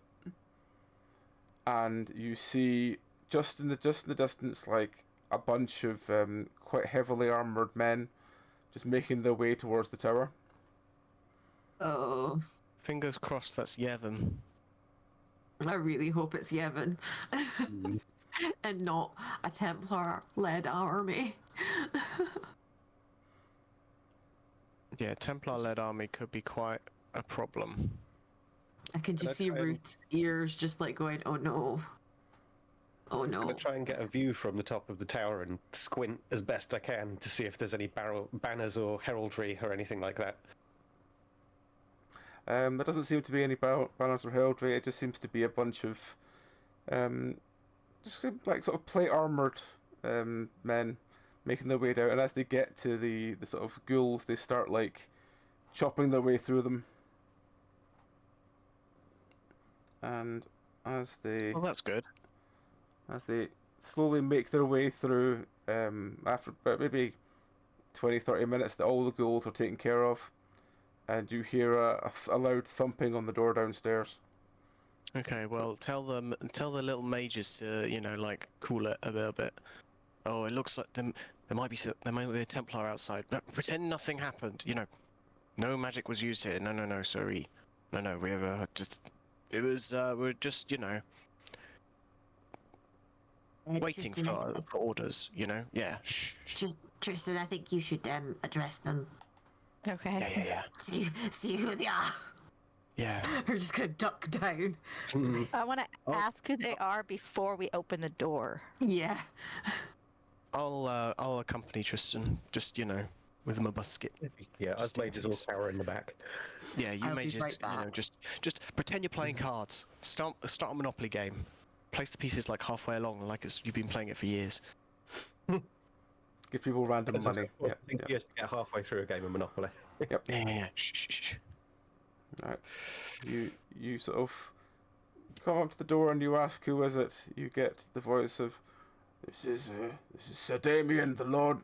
and you see just in the distance like a bunch of quite heavily armored men just making their way towards the tower. Oh, Fingers crossed that's Yevon. I really hope it's Yevon and not a Templar-led army. Yeah, Templar-led army could be quite a problem. I can just see try and- Ruth's ears just like going, oh no. Oh I'm no. gonna try and get a view from the top of the tower and squint as best I can to see if there's any banners or heraldry or anything like that. There doesn't seem to be any banners or heraldry. It just seems to be a bunch of just like sort of plate armored men making their way down, and as they get to the sort of ghouls, they start like chopping their way through them. And as they Well, that's good. slowly make their way through, after about maybe 20-30 minutes, that all the ghouls are taken care of, and you hear a loud thumping on the door downstairs. Okay, well, tell the little mages to, like, cool it a little bit. Oh, it looks like there might be a Templar outside. No, pretend nothing happened. No magic was used here. No, sorry. No, we have we're just, waiting Tristan, for orders. Yeah. Shh. Tristan, I think you should address them. Okay. Yeah. See who they are. Yeah. We're just gonna duck down. I want to ask who they are before we open the door. Yeah. I'll accompany Tristan. Just with my musket. Yeah, us Just in mages all case. cower in the back. Yeah, you I'll may be just right back. just pretend you're playing cards. Start a Monopoly game. Place the pieces like halfway along, like you've been playing it for years. Give people random This is, money. of course, Yeah, I think he has to get halfway through a game of Monopoly. Yeah. Shh. Right. You sort of come up to the door and you ask who is it. You get the voice of, This is Sir Damien, the Lord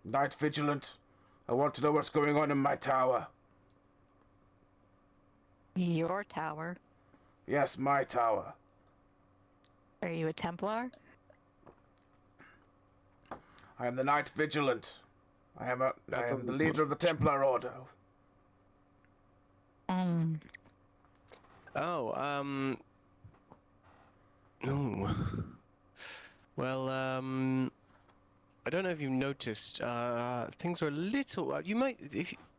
Night Vigilant. I want to know what's going on in my tower. Your tower. Yes, my tower. Are you a Templar? I am the Night Vigilant. I am the leader of the Templar Order. Oh, ooh. Well, I don't know if you noticed. Things are a little. You might.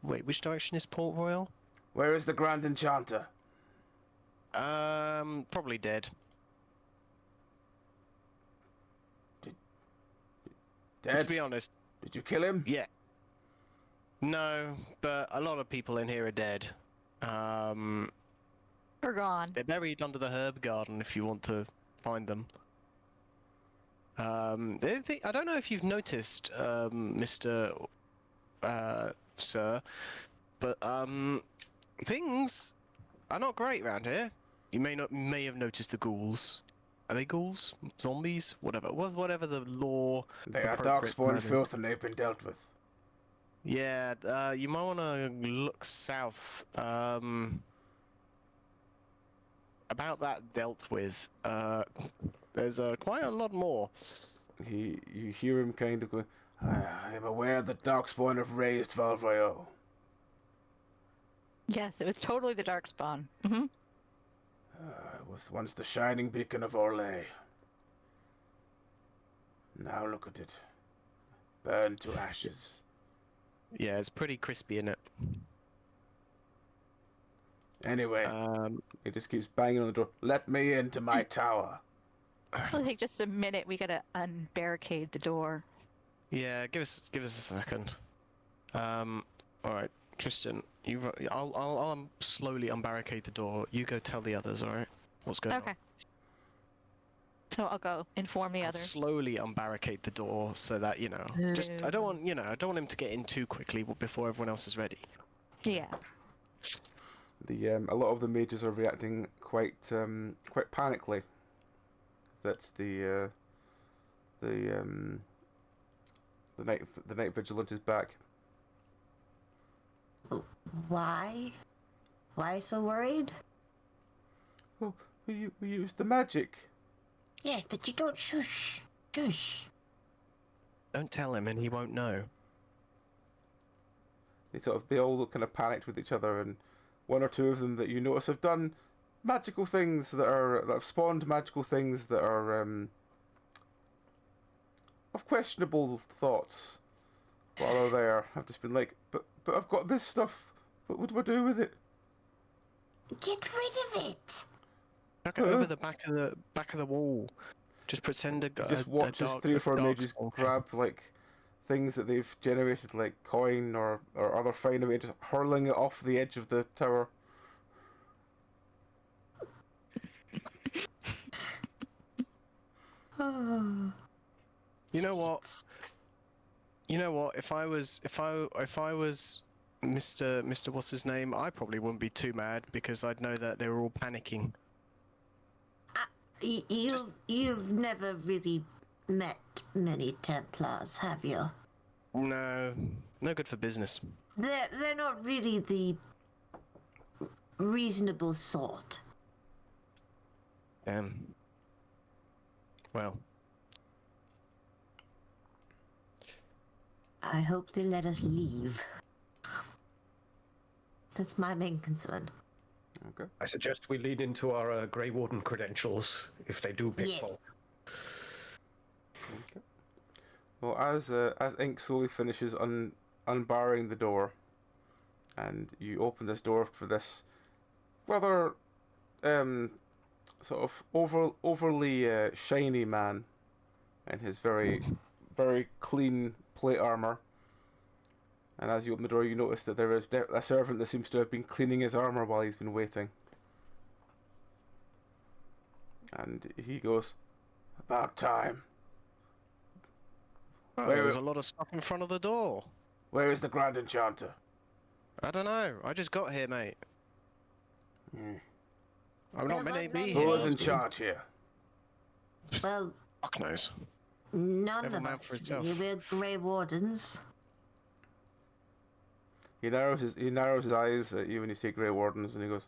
Wait, which direction is Port Royal? Where is the Grand Enchanter? Probably dead. Dead? To be honest, Did you kill him? yeah. No, but a lot of people in here are dead. We're gone. They're buried under the herb garden if you want to find them. I don't know if you've noticed, Mr. Sir, but things are not great around here. You may have noticed the ghouls. Are they ghouls? Zombies? Whatever the law. They are appropriate darkspawn term is. filth and they've been dealt with. Yeah, you might want to look south. About that dealt with. There's quite a lot more. You hear him kind of going, I am aware that darkspawn have raised Valvrio. Yes, it was totally the Darkspawn. It was once the shining beacon of Orlais. Now look at it. Burned to ashes. Yeah, it's pretty crispy in it. Anyway, he just keeps banging on the door. Let me into my tower. It'll take just a minute. We gotta unbarricade the door. Yeah, give us a second. All right, Tristan, I'll slowly unbarricade the door. You go tell the others. All right, what's going on? Okay. So I'll go inform the I'll others. slowly unbarricade the door so that I don't want I don't want him to get in too quickly before everyone else is ready. Yeah. A lot of the mages are reacting quite panically. That's the night vigilant is back. Why? Why so worried? Oh, we used the magic. Yes, but you don't shush. Shush. Don't tell him, and he won't know. They all look kind of panicked with each other, and one or two of them that you notice have done magical things that have spawned magical things that are of questionable thoughts while they're there. I've just been like, but I've got this stuff. What do I do with it? Get rid of it. Chuck it over the back of the wall. Just pretend He just watches three or four mages grab like things that they've generated, like coin or other fine away, just hurling it off the edge of the tower. You know what? You know what? If I was Mr. What's his name, I probably wouldn't be too mad because I'd know that they were all panicking. You've never really met many Templars, have you? No, no good for business. They're not really the reasonable sort. Well, I hope they let us leave. That's my main concern. Okay. I suggest we lean into our Grey Warden credentials if they do pick Yes. fault. Okay. Well, as Ink slowly finishes unbarring the door, and you open this door for this rather sort of overly shiny man in his very very clean plate armor. And as you open the door, you notice that there is a servant that seems to have been cleaning his armor while he's been waiting. And he goes, "About time. well, there was a lot of stuff in front of the door. Where is the Grand Enchanter?" I don't know. I just got here, mate. I'm not meant to be Who here. is in charge here? Well, Fuck knows. none Every of man us. for itself. We're Grey Wardens. He narrows his eyes at you when you say Grey Wardens, and he goes,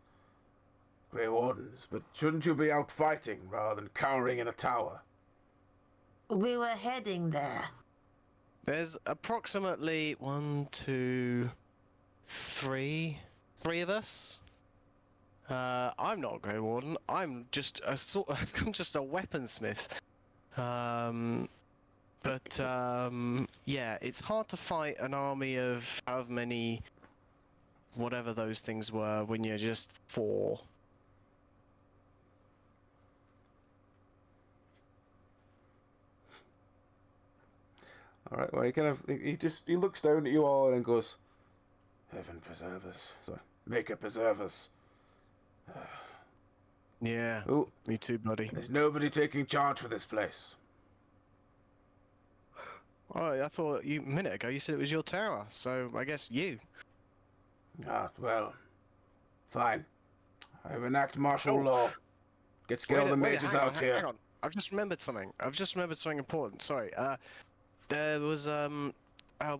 "Grey Wardens, but shouldn't you be out fighting rather than cowering in a tower?" We were heading there. There's approximately 1, 2, 3 of us. I'm not a Grey Warden. I'm just a I'm just a weaponsmith. Yeah, it's hard to fight an army of however many, whatever those things were, when you're just 4. All right. Well, he looks down at you all and goes, "Heaven preserve us. Sorry, make it preserve us. Yeah, Oh, me too, buddy. there's nobody taking charge for this place." Oh, I thought a minute ago you said it was your tower, so I guess you. Ah, well, fine. I enact martial Oh. law. Get all the mages hang out here. Hang on. I've just remembered something. Important. Sorry. There was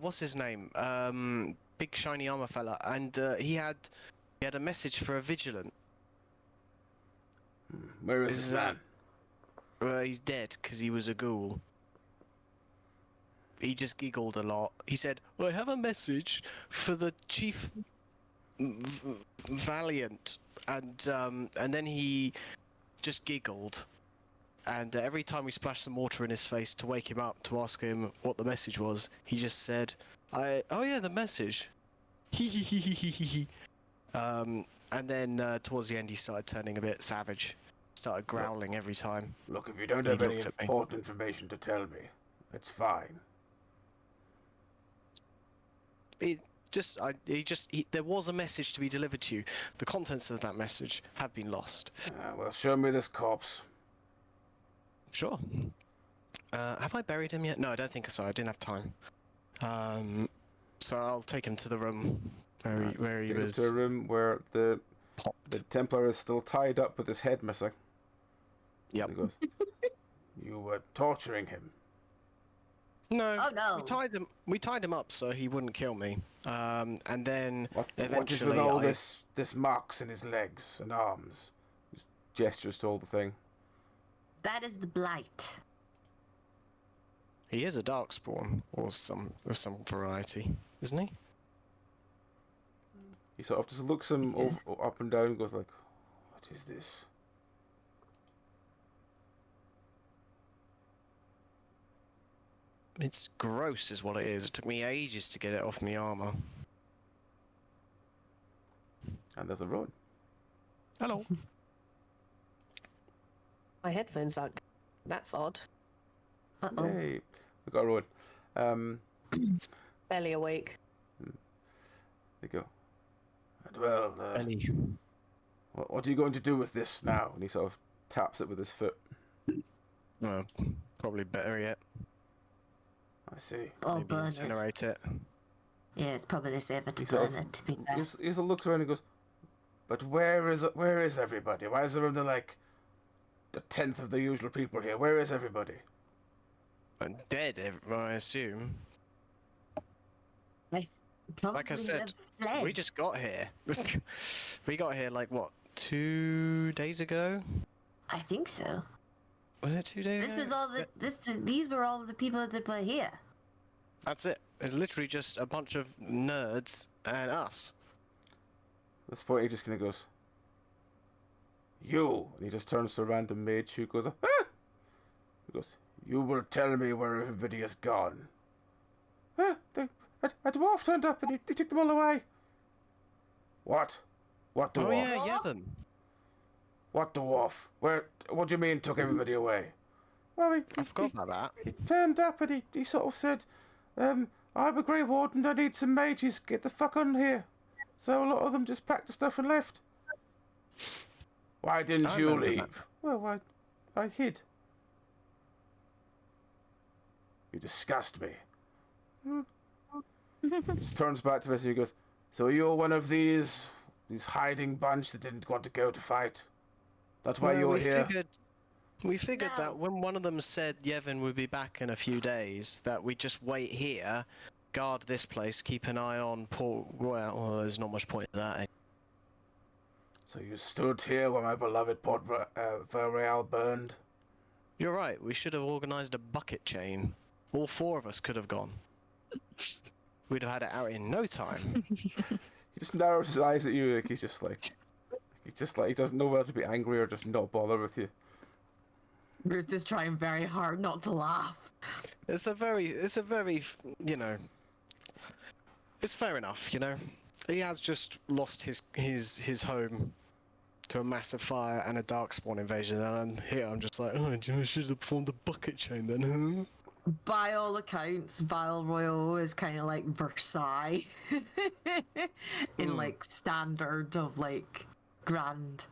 what's his name? Big shiny armor fella, and he had a message for a vigilant. Where is Is this that- man? He's dead because he was a ghoul. He just giggled a lot. He said, "I have a message for the chief Valiant," and then he just giggled. And every time we splashed some water in his face to wake him up to ask him what the message was, he just said, "Oh yeah, the message." And then towards the end, he started turning a bit savage. Started growling every time. Look, if you don't He have any looked at me. important information to tell me, it's fine. There was a message to be delivered to you. The contents of that message have been lost. Well, show me this corpse. Sure. Have I buried him yet? No, I don't think so. I didn't have time. So I'll take him to the room where he Take him was. to a room where the popped. Templar is still tied up with his head missing. Yep. He goes, "You were torturing him." No. Oh, no. We tied him up so he wouldn't kill me. And then What is eventually with all this marks in his legs and arms? Just gestures to all the thing. That is the blight. He is a darkspawn or some variety, isn't he? He sort of just looks him up and down and goes like, "What is this?" It's gross, is what it is. It took me ages to get it off my armor. And there's a road. Hello. My headphones aren't. That's odd. Uh-oh. Yay. We got a road. Barely awake. There you go. And well, Ellie. what are you going to do with this now? And he sort of taps it with his foot. Well, probably better yet. I see. Or Maybe burn it. incinerate it. Yeah, it's probably safer to He sort burn of- it, to be fair. He looks around and goes, "But where is everybody? Why is there only like the 10th of the usual people here? Where is everybody?" But dead, I assume. Probably Like I said, have fled. we just got here. We got here like what, 2 days ago? I think so. Was it 2 days This ago? was all the these were all the people that were here. That's it. It's literally just a bunch of nerds and us. At this point, he just kind of goes, "You," and he just turns to a random mage who goes, "Ah!" He goes, "You will tell me where everybody has gone." "Ah, a dwarf turned up and he took them all away." "What? What dwarf? Oh yeah, Yevon. What dwarf? What do you mean took everybody away?" "Well, I forgot about that. he turned up and he sort of said, I'm a Grey Warden, I need some mages, get the fuck on here." So a lot of them just packed the stuff and left. "Why didn't I you remember leave?" that. "Well, I hid." "You disgust me." He just turns back to us and he goes, "So you're one of these hiding bunch that didn't want to go to fight? That's why Well, you're here?" We figured No. that when one of them said Yevon would be back in a few days, that we'd just wait here, guard this place, keep an eye on Port Royal. Well, there's not much point in that. "So you stood here while my beloved Port Royal burned?" You're right. We should have organised a bucket chain. All 4 of us could have gone. We'd have had it out in no time. He just narrows his eyes at you, like he's just like he doesn't know whether to be angry or just not bother with you. Ruth is trying very hard not to laugh. It's a very, you know, it's fair enough, you know. He has just lost his home to a massive fire and a darkspawn invasion, and here I'm just like, oh, I should have formed a bucket chain then, huh? By all accounts, Val Royal is kind of like Versailles in like standard of like grand.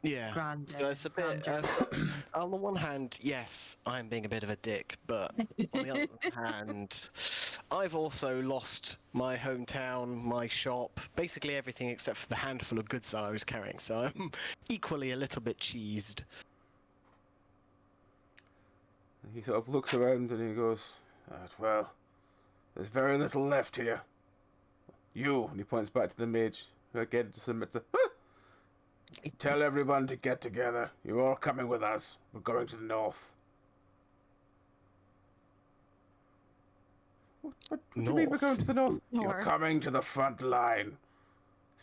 Yeah. Grand, So it's a bit. grandeur. On the one hand, yes, I'm being a bit of a dick, but on the other hand, I've also lost my hometown, my shop, basically everything except for the handful of goods that I was carrying. So I'm equally a little bit cheesed. He sort of looks around and he goes, "Right, well, there's very little left here. You," and he points back to the mage, who again just admits a, "Ah! Tell everyone to get together. You're all coming with us. We're going to the north." What do you mean we're going to the north? "You're North. coming to the front line.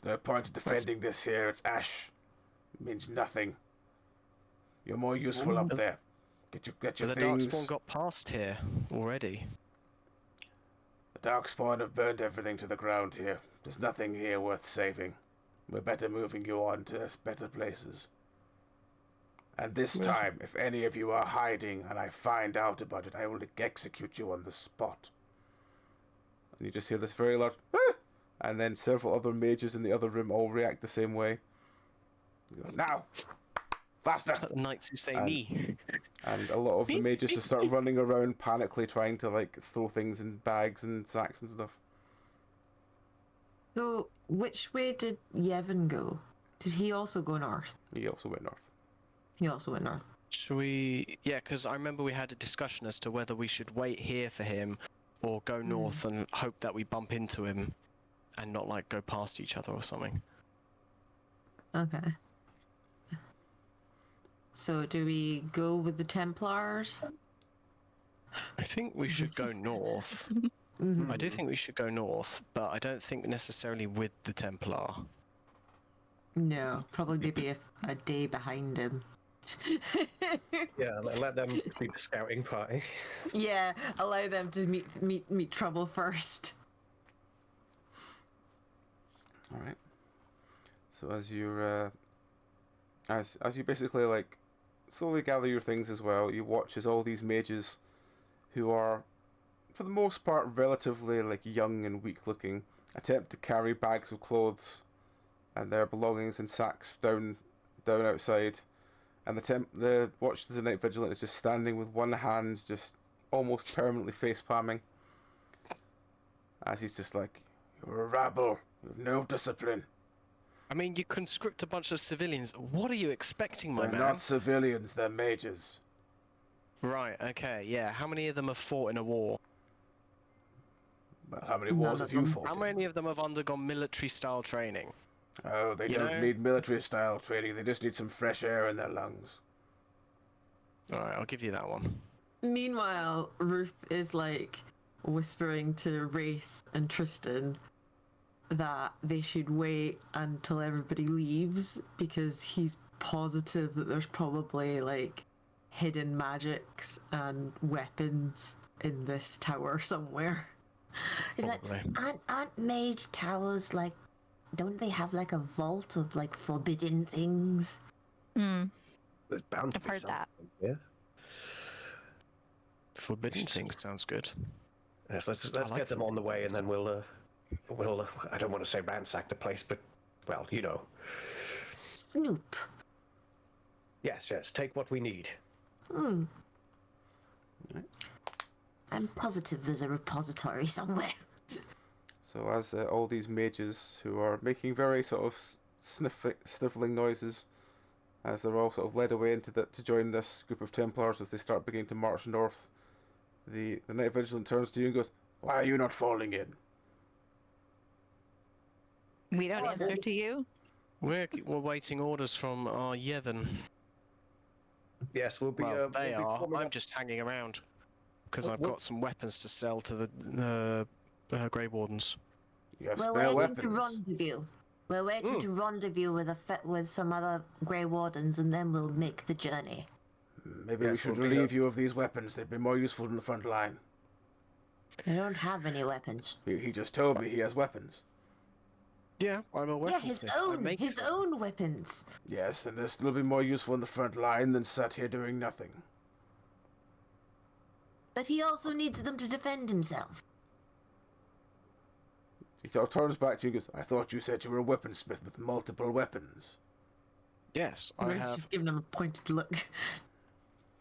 There's no point in defending this here. It's ash. It means nothing. You're more useful up there. Get your But the things." Darkspawn got past here already. "The Darkspawn have burned everything to the ground here. There's nothing here worth saving. We're better moving you on to better places. And this time, if any of you are hiding and I find out about it, I will execute you on the spot." And you just hear this very loud, "Ah!" And then several other mages in the other room all react the same way. You go, "Now! Faster!" The knights who say And- me. And a lot of the mages just start running around panically trying to like throw things in bags and sacks and stuff. So, which way did Yevon go? Did he also go north? He also went north. He also went north. Should we? Yeah, because I remember we had a discussion as to whether we should wait here for him or go north and hope that we bump into him and not like go past each other or something. Okay. So, do we go with the Templars? I think we should go north. Mm-hmm. I do think we should go north, but I don't think necessarily with the Templar. No, probably maybe a day behind him. Yeah, let them be the scouting party. Yeah, allow them to meet trouble first. All right. So as you're, as you basically like slowly gather your things as well, you watch as all these mages, who are, for the most part, relatively like young and weak looking, attempt to carry bags of clothes and their belongings in sacks down outside, and the watch the night vigilant is just standing with one hand just almost permanently face palming. As he's just like, "You're a rabble. You've no discipline. I mean, you conscript a bunch of civilians. What are you expecting, my They're man? not civilians. They're mages." Right. Okay. Yeah. How many of them have fought in a war? Well, how many None wars of have you them. fought How in? many of them have undergone military-style training? Oh, they You don't know? need military-style training. They just need some fresh air in their lungs. All right, I'll give you that one. Meanwhile, Ruth is like whispering to Wraith and Tristan that they should wait until everybody leaves because he's positive that there's probably like hidden magics and weapons in this tower somewhere. It's like, Probably. aren't mage towers like, don't they have like a vault of like forbidden things? Hmm. There's bound to I've be heard that. something, Yeah. Forbidden things sounds good. Yes, let's like get them on the forbidden way, and things. then we'll I don't want to say ransack the place, but well, you know. Snoop. Yes, take what we need. I'm positive there's a repository somewhere. So as all these mages who are making very sort of sniffling noises, as they're all sort of led away to join this group of Templars as they start beginning to march north, the Night Vigilant turns to you and goes, "Why are you not falling in?" We don't answer to you. We're waiting orders from our Yevon. Yes, we'll be. Well, they we'll be are. forming I'm up- just hanging around because I've What- got some weapons to sell to the Grey Wardens. You have We're spare waiting weapons. to rendezvous. We're waiting to rendezvous with some other Grey Wardens, and then we'll make the journey. Maybe we Yes, should we'll be, relieve you of these weapons. They'd be more useful in the front line. I don't have any weapons. He just told me he has weapons. Yeah, I'm a Yeah, his weaponsmith. I own, make his them. own weapons. Yes, and they'll still be more useful in the front line than sat here doing nothing. But he also needs them to defend himself. He sort of turns back to you and goes, "I thought you said you were a weaponsmith with multiple weapons." Yes, I Wraith's have. just giving him a pointed look.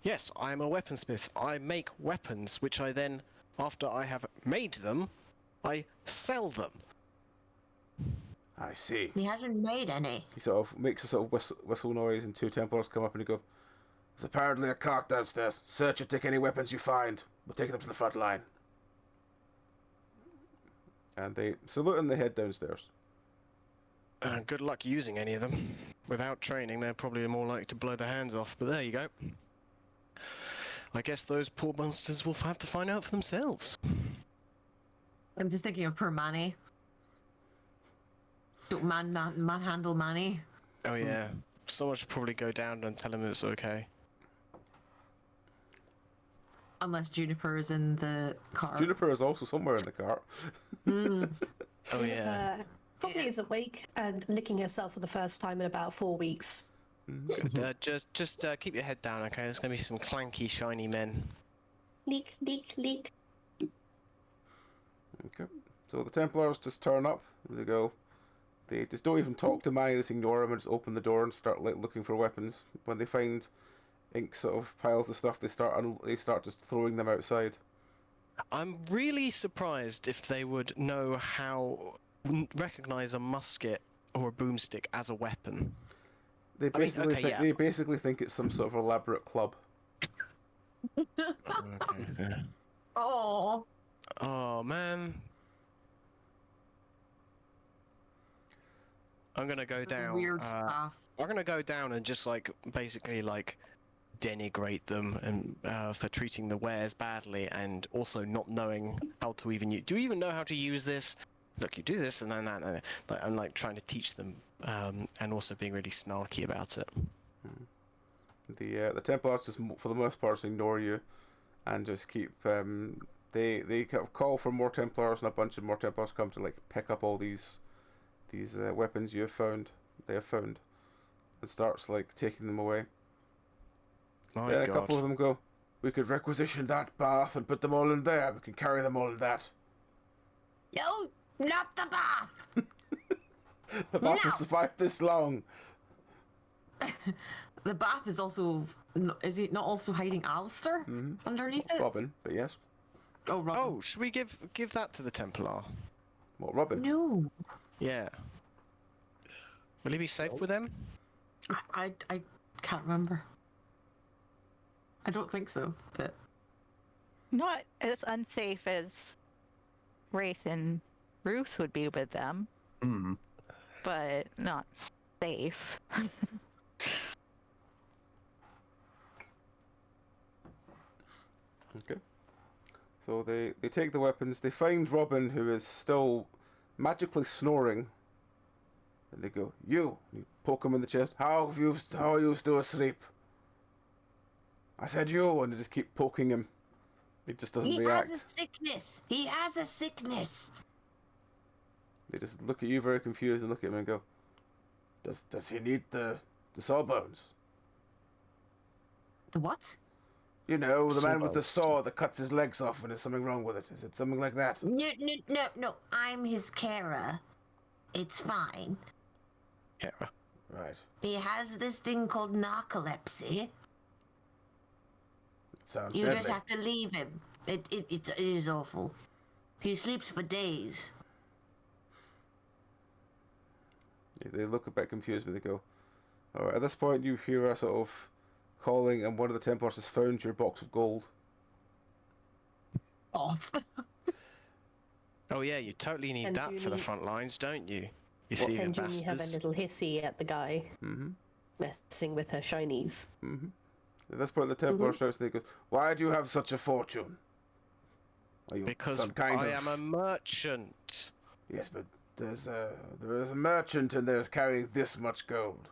Yes, I am a weaponsmith. I make weapons, which I then, after I have made them, I sell them. I see. He hasn't made any. He sort of makes a sort of whistle noise, and two Templars come up and he go, "There's apparently a cart downstairs. Search and take any weapons you find. We'll take them to the front line." And they salute and they head downstairs. Good luck using any of them. Without training, they're probably more likely to blow their hands off, but there you go. I guess those poor monsters will have to find out for themselves. I'm just thinking of poor Manny. Don't manhandle Manny. Oh yeah, someone should probably go down and tell him it's okay. Unless Juniper is in the car. Juniper is also somewhere in the cart. Oh yeah. Probably is awake and licking herself for the first time in about 4 weeks. Good. Just keep your head down, okay? There's gonna be some clanky, shiny men. Leak, leak, leak. Okay. So the Templars just turn up. They go. They just don't even talk to Manny. They just ignore him and just open the door and start looking for weapons. When they find ink sort of piles of stuff, they start just throwing them outside. I'm really surprised if they would know how recognize a musket or a boomstick as a weapon. They I mean, basically okay, think yeah. they basically think it's some sort of elaborate club. Okay, fair. Oh. Oh man. I'm gonna go down. Weird stuff. I'm gonna go down and just like basically like denigrate them and for treating the wares badly and also not knowing how to even use. Do you even know how to use this? Look, you do this and then that. And like, I'm like trying to teach them and also being really snarky about it. The Templars just for the most part just ignore you, and just keep they kind of call for more Templars, and a bunch of more Templars come to like pick up all these weapons they have found, and starts like taking them away. My Then a God. couple of them go, "We could requisition that bath and put them all in there. We can carry them all in that." No, not the bath. The bath has No. survived this long. The bath is also No, is he not also hiding Alistair underneath it? Robin, but yes. Oh, Robin. Oh, should we give that to the Templar? What, Robin? No. Yeah. Will he be safe with them? I can't remember. I don't think so, but... Not as unsafe as Wraith and Ruth would be with them, Hmm. but not safe. Okay. So they take the weapons. They find Robin, who is still magically snoring. And they go, "You!" You poke him in the chest. How are you still asleep? I said you, and they just keep poking him. He just doesn't He react. has a sickness. He has a sickness. They just look at you very confused and look at him and go, Does he need the sawbones? The what? You know, the man with the Sawbones. saw that cuts his legs off when there's something wrong with it. Is it something like that? No. I'm his carer. It's fine. Yeah. Right. He has this thing called narcolepsy. Sounds You deadly. just have to leave him. It is awful. He sleeps for days. They look a bit confused, but they go, Alright, at this point you hear a sort of calling, and one of the Templars has found your box of gold. Off. Oh yeah, you totally need And that for the Julie- front lines, don't you? You Can thieving Junie have a bastards. little hissy at the guy messing with her shinies? At this point the Templar shouts and he goes, Why do you have such a fortune? Are you Because some kind I of... am a merchant. Yes, but there is a merchant and there's carrying this much gold.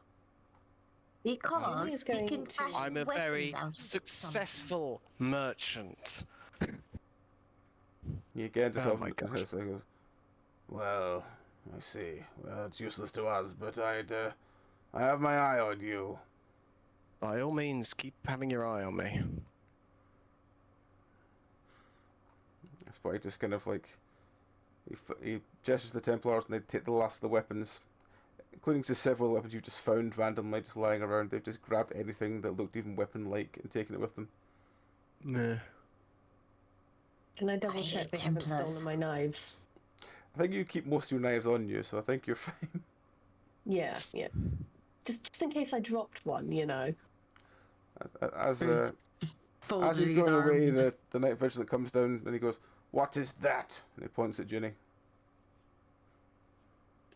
Because is we going can to- fashion I'm a weapons very out of successful merchant. You get Oh yourself my and he gosh. goes, Well, I see. Well, it's useless to us, but I have my eye on you. By all means, keep having your eye on me. That's why he just kind of like he gestures to the Templars and they take the last of the weapons, including just several weapons you just found randomly just lying around. They've just grabbed anything that looked even weapon-like and taken it with them. Meh. Can I double I check hate they haven't Templars. stolen my knives? I think you keep most of your knives on you, so I think you're fine. Yeah. Just in case I dropped one, you know. As Just folded he's his going arms away, and just- the night vigilant comes down and he goes, What is that? And he points at Ginny.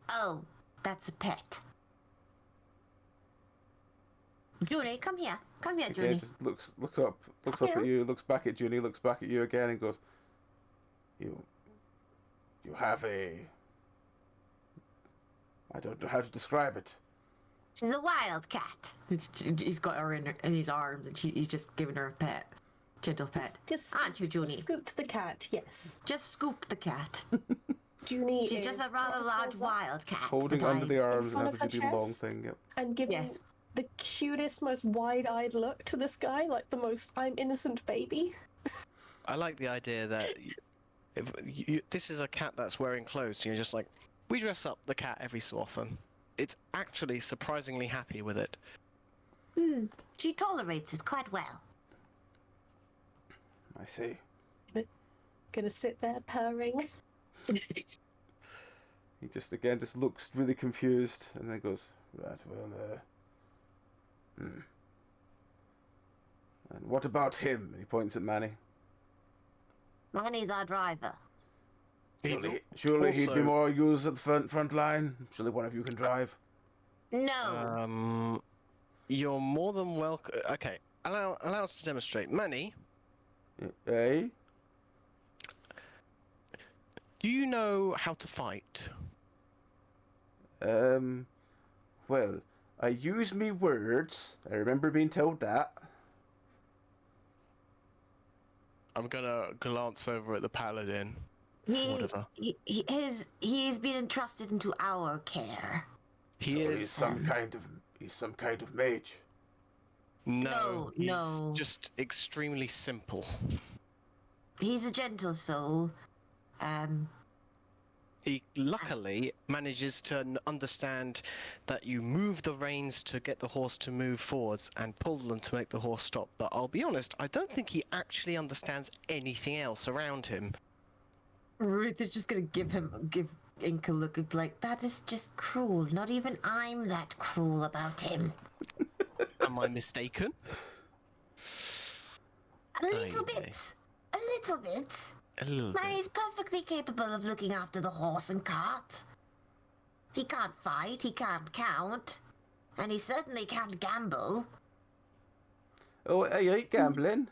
Oh, that's a pet. Junie, come here. Come here, Again, Junie. just looks up at you, looks back at Ginny, looks back at you again and goes, You have a... I don't know how to describe it. She's a wildcat. He's got her in his arms and he's just giving her a pet. Gentle pet. Just Aren't you, Junie? scooped the cat, yes. Just scoop the cat. Junie She's is just a rather large curls up wildcat. Holding that under I- the arms and front having of to her do long chest? thing, yep. and giving Yes. the cutest, most wide-eyed look to this guy, like the most I'm innocent baby. I like the idea that this is a cat that's wearing clothes, and you're just like, we dress up the cat every so often. It's actually surprisingly happy with it. She tolerates it quite well. I see. Gonna sit there purring. He just looks really confused and then goes, Right, well, And what about him? And he points at Manny. Manny's our driver. Surely he'd be also- more used at the front line. Surely one of you can drive. No. You're more than welcome. Okay, allow us to demonstrate. Manny, Eh? do you know how to fight? Well, I use me words. I remember being told that. I'm gonna glance over at the paladin. Whatever. He's been entrusted into our care. He So is he's some kind of mage. no, he's no. just extremely simple. He's a gentle soul. He luckily manages to understand that you move the reins to get the horse to move forwards and pull them to make the horse stop. But I'll be honest, I don't think he actually understands anything else around him. Ruth is just gonna give Ink a look and be like, that is just cruel. Not even I'm that cruel about him. Am I mistaken? A little Aye, bit. A little bit. A little Man, bit. he's perfectly capable of looking after the horse and cart. He can't fight, he can't count, and he certainly can't gamble. Oh, you like gambling?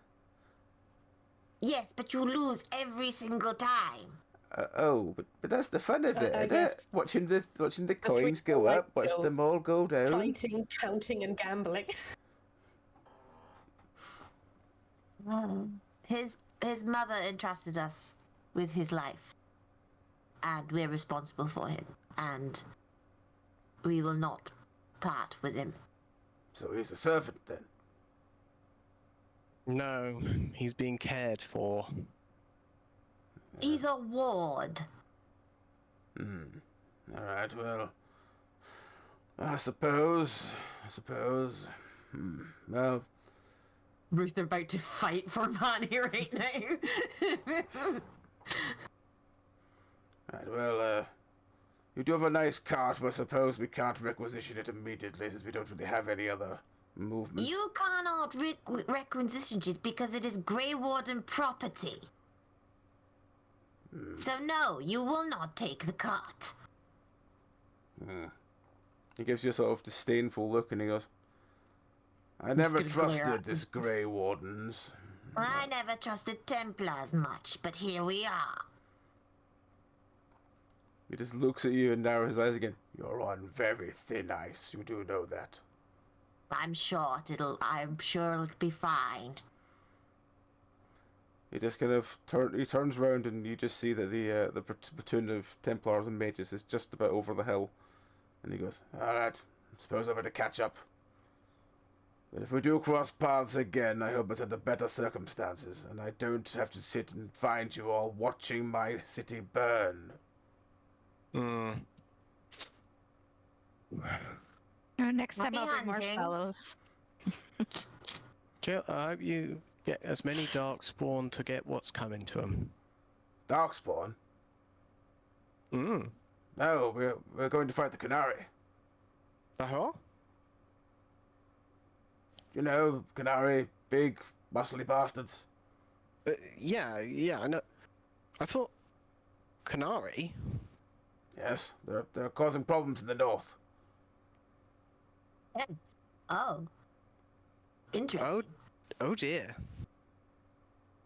Yes, but you lose every single time. But that's the fun of it, isn't yes. it? Watching the three coins go like up, watch skills. them all go down. Fighting, counting, and gambling. His mother entrusted us with his life, and we're responsible for him, and we will not part with him. So he's a servant then. No, he's being cared for. He's a ward. All right. Well, I suppose. Well, Ruth, they're about to fight for money right now. right. Well, you do have a nice cart, but I suppose we can't requisition it immediately, since we don't really have any other movement. You cannot requisition it because it is Grey Warden property. So no, you will not take the cart. He gives you a sort of disdainful look, and he goes, "I just never gonna glare trusted at this Grey Wardens." I never trusted Templars much, but here we are. He just looks at you and narrows his eyes again. You're on very thin ice. You do know that. I'm sure it'll be fine. He just kind of turns around, and you just see that the platoon of Templars and mages is just about over the hill. And he goes, "All right, suppose I better catch up. But if we do cross paths again, I hope it's under better circumstances, and I don't have to sit and find you all watching my city burn." Next Happy time I'll bring hunting. marshmallows. Jill, I hope you get as many darkspawn to get what's coming to them. Darkspawn? No, we're going to fight the Canary. Uh-huh. You know, Canary, big, muscly bastards. Yeah, I know. I thought Canary. Yes, they're causing problems in the north. Yes. Oh. Interesting. Oh dear.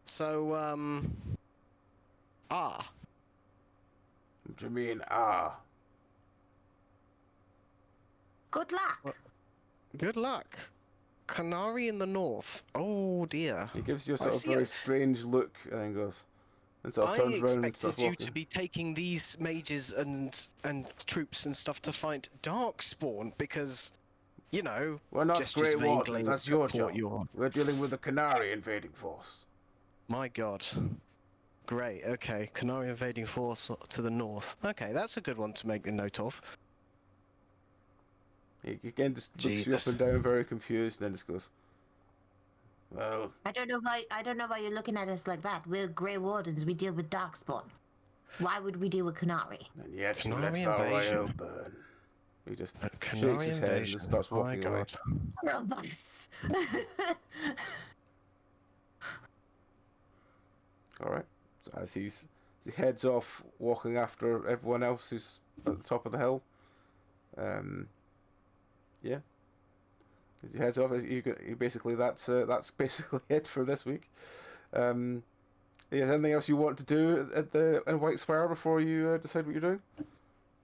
So, What do you mean, Good luck. good luck. Canary in the north. Oh dear. He gives you a I sort of see very it. strange look, and then goes, and sort of I turns around and starts expected you walking. to be taking these mages and troops and stuff to fight Darkspawn because, you know, We're not gestures Grey vaguely Wardens, that's your support job. your- We're dealing with the Canary invading force. My God. Great. Okay, Canary invading force to the north. Okay, that's a good one to make a note of. He again just looks you up Jesus. and down, very confused, and then just goes, "Well, I don't know why you're looking at us like that. We're Grey Wardens. We deal with Darkspawn. Why would we deal with Canary? and yet you Canary let invasion. Valrael burn." He just shakes Canary his head and invasion. just starts My walking away. God. Robust. Alright. So as he heads off, walking after everyone else who's at the top of the hill. Yeah. As he heads off, you basically that's basically it for this week. Is there anything else you want to do in White Spire before you decide what you're doing?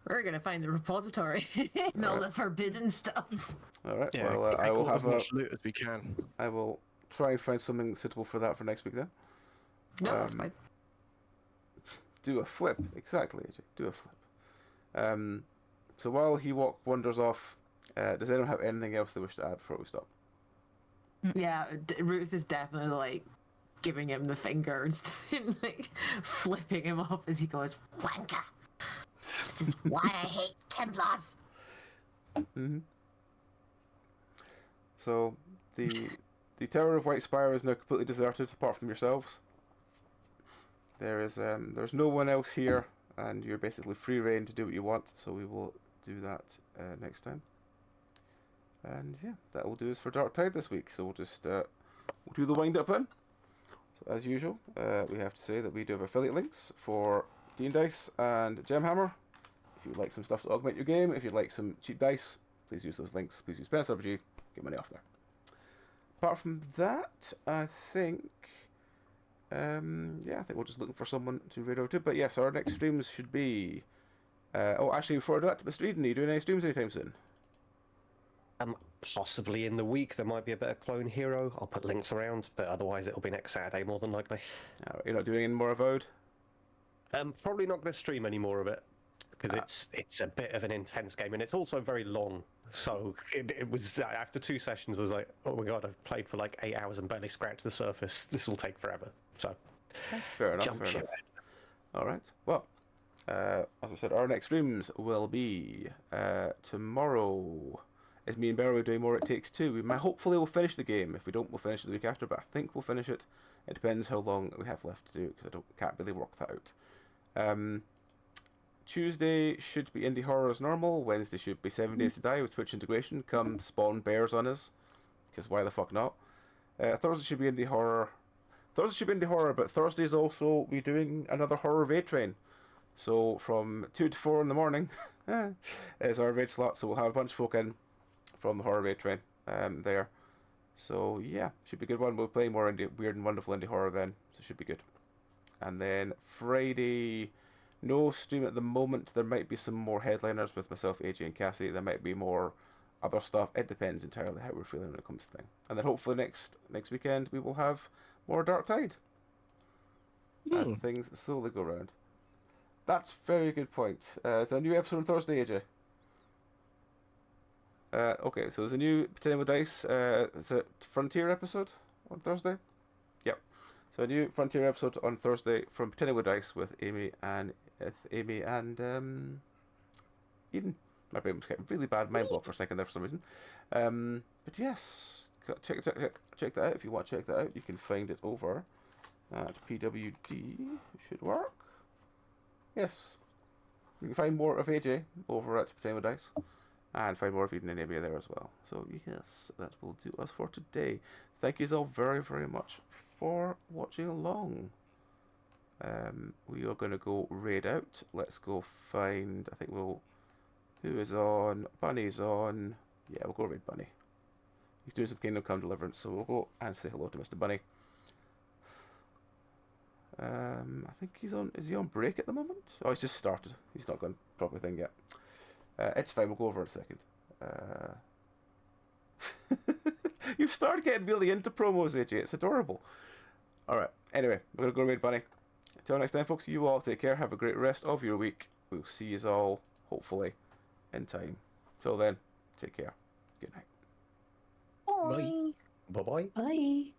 We're gonna find the repository and all the forbidden stuff. All right. Yeah, Well, I take will all as have much loot as we can. I will try and find something suitable for that for next week then. No, that's Um, fine. Do a flip, exactly. AJ. Do a flip. So while he wanders off, does anyone have anything else they wish to add before we stop? Yeah, Ruth is definitely like giving him the fingers and like flipping him off as he goes, Wanker. This is why I hate Templars. Mm-hmm. So the Tower of White Spire is now completely deserted, apart from yourselves. There's no one else here, and you're basically free reign to do what you want. So we will do that next time. And yeah, that will do us for Dark Tide this week. So we'll just we'll do the wind up then. So as usual, we have to say that we do have affiliate links for Dean Dice and Gemhammer. If you'd like some stuff to augment your game, if you'd like some cheap dice, please use those links. Please use Penance RPG. Get money off there. Apart from that, I think, I think we're just looking for someone to raid over to. But yes, our next streams should be. Actually, before I do that, Mr. Eden, are you doing any streams anytime soon? Possibly in the week there might be a bit of Clone Hero. I'll put links around, but otherwise it'll be next Saturday more than likely. You're not doing any more Avowed? Probably not going to stream any more of it because it's a bit of an intense game and it's also very long. So it was after 2 sessions I was like, oh my god, I've played for like 8 hours and barely scratched the surface. This will take forever. So fair enough. All right. Well, as I said, our next streams will be tomorrow. It's me and Barrow doing more It Takes Two. Hopefully we'll finish the game. If we don't, we'll finish it the week after, but I think we'll finish it. It depends how long we have left to do it, because can't really work that out. Tuesday should be Indie Horror as normal. Wednesday should be 7 Days to Die with Twitch integration. Come spawn bears on us, because why the fuck not? Thursday should be Indie Horror. But Thursday is also we're doing another horror raid train. So from 2 to 4 in the morning is our raid slot. So we'll have a bunch of folk in from the horror raid train there. So yeah, should be a good one. We'll play more weird and wonderful indie horror then, so it should be good. And then Friday, no stream at the moment. There might be some more headliners with myself, AJ, and Cassie. There might be more other stuff. It depends entirely how we're feeling when it comes to things. And then hopefully next weekend we will have more Dark Tide as things slowly go round. That's a very good point. Is there a new episode on Thursday, AJ? Okay, so there's a new Pretending with Dice. Is it Frontier episode on Thursday? Yep. So a new Frontier episode on Thursday from Pretending with Dice with Amy and Eden. My brain was getting really bad mind block for a second there for some reason. But yes, check that out. If you want to check that out, you can find it over at PWD. It should work. Yes. You can find more of AJ over at Pretending with Dice. And find more of Eden and Amy there as well. So yes, that will do us for today. Thank you all very, very much for watching along. We are going to go raid out. Let's go find, who is on? Bunny's on. Yeah, we'll go raid Bunny. He's doing some Kingdom Come Deliverance, so we'll go and say hello to Mr. Bunny. I think he's on, is he on break at the moment? Oh, he's just started. He's not gone proper thing yet. It's fine, we'll go over in a second. You've started getting really into promos, AJ. It's adorable. Alright, anyway, we're going to go raid Bunny. Until next time, folks, you all take care. Have a great rest of your week. We'll see you all, hopefully, in time. Till then, take care. Good night. Bye. Bye-bye. Bye.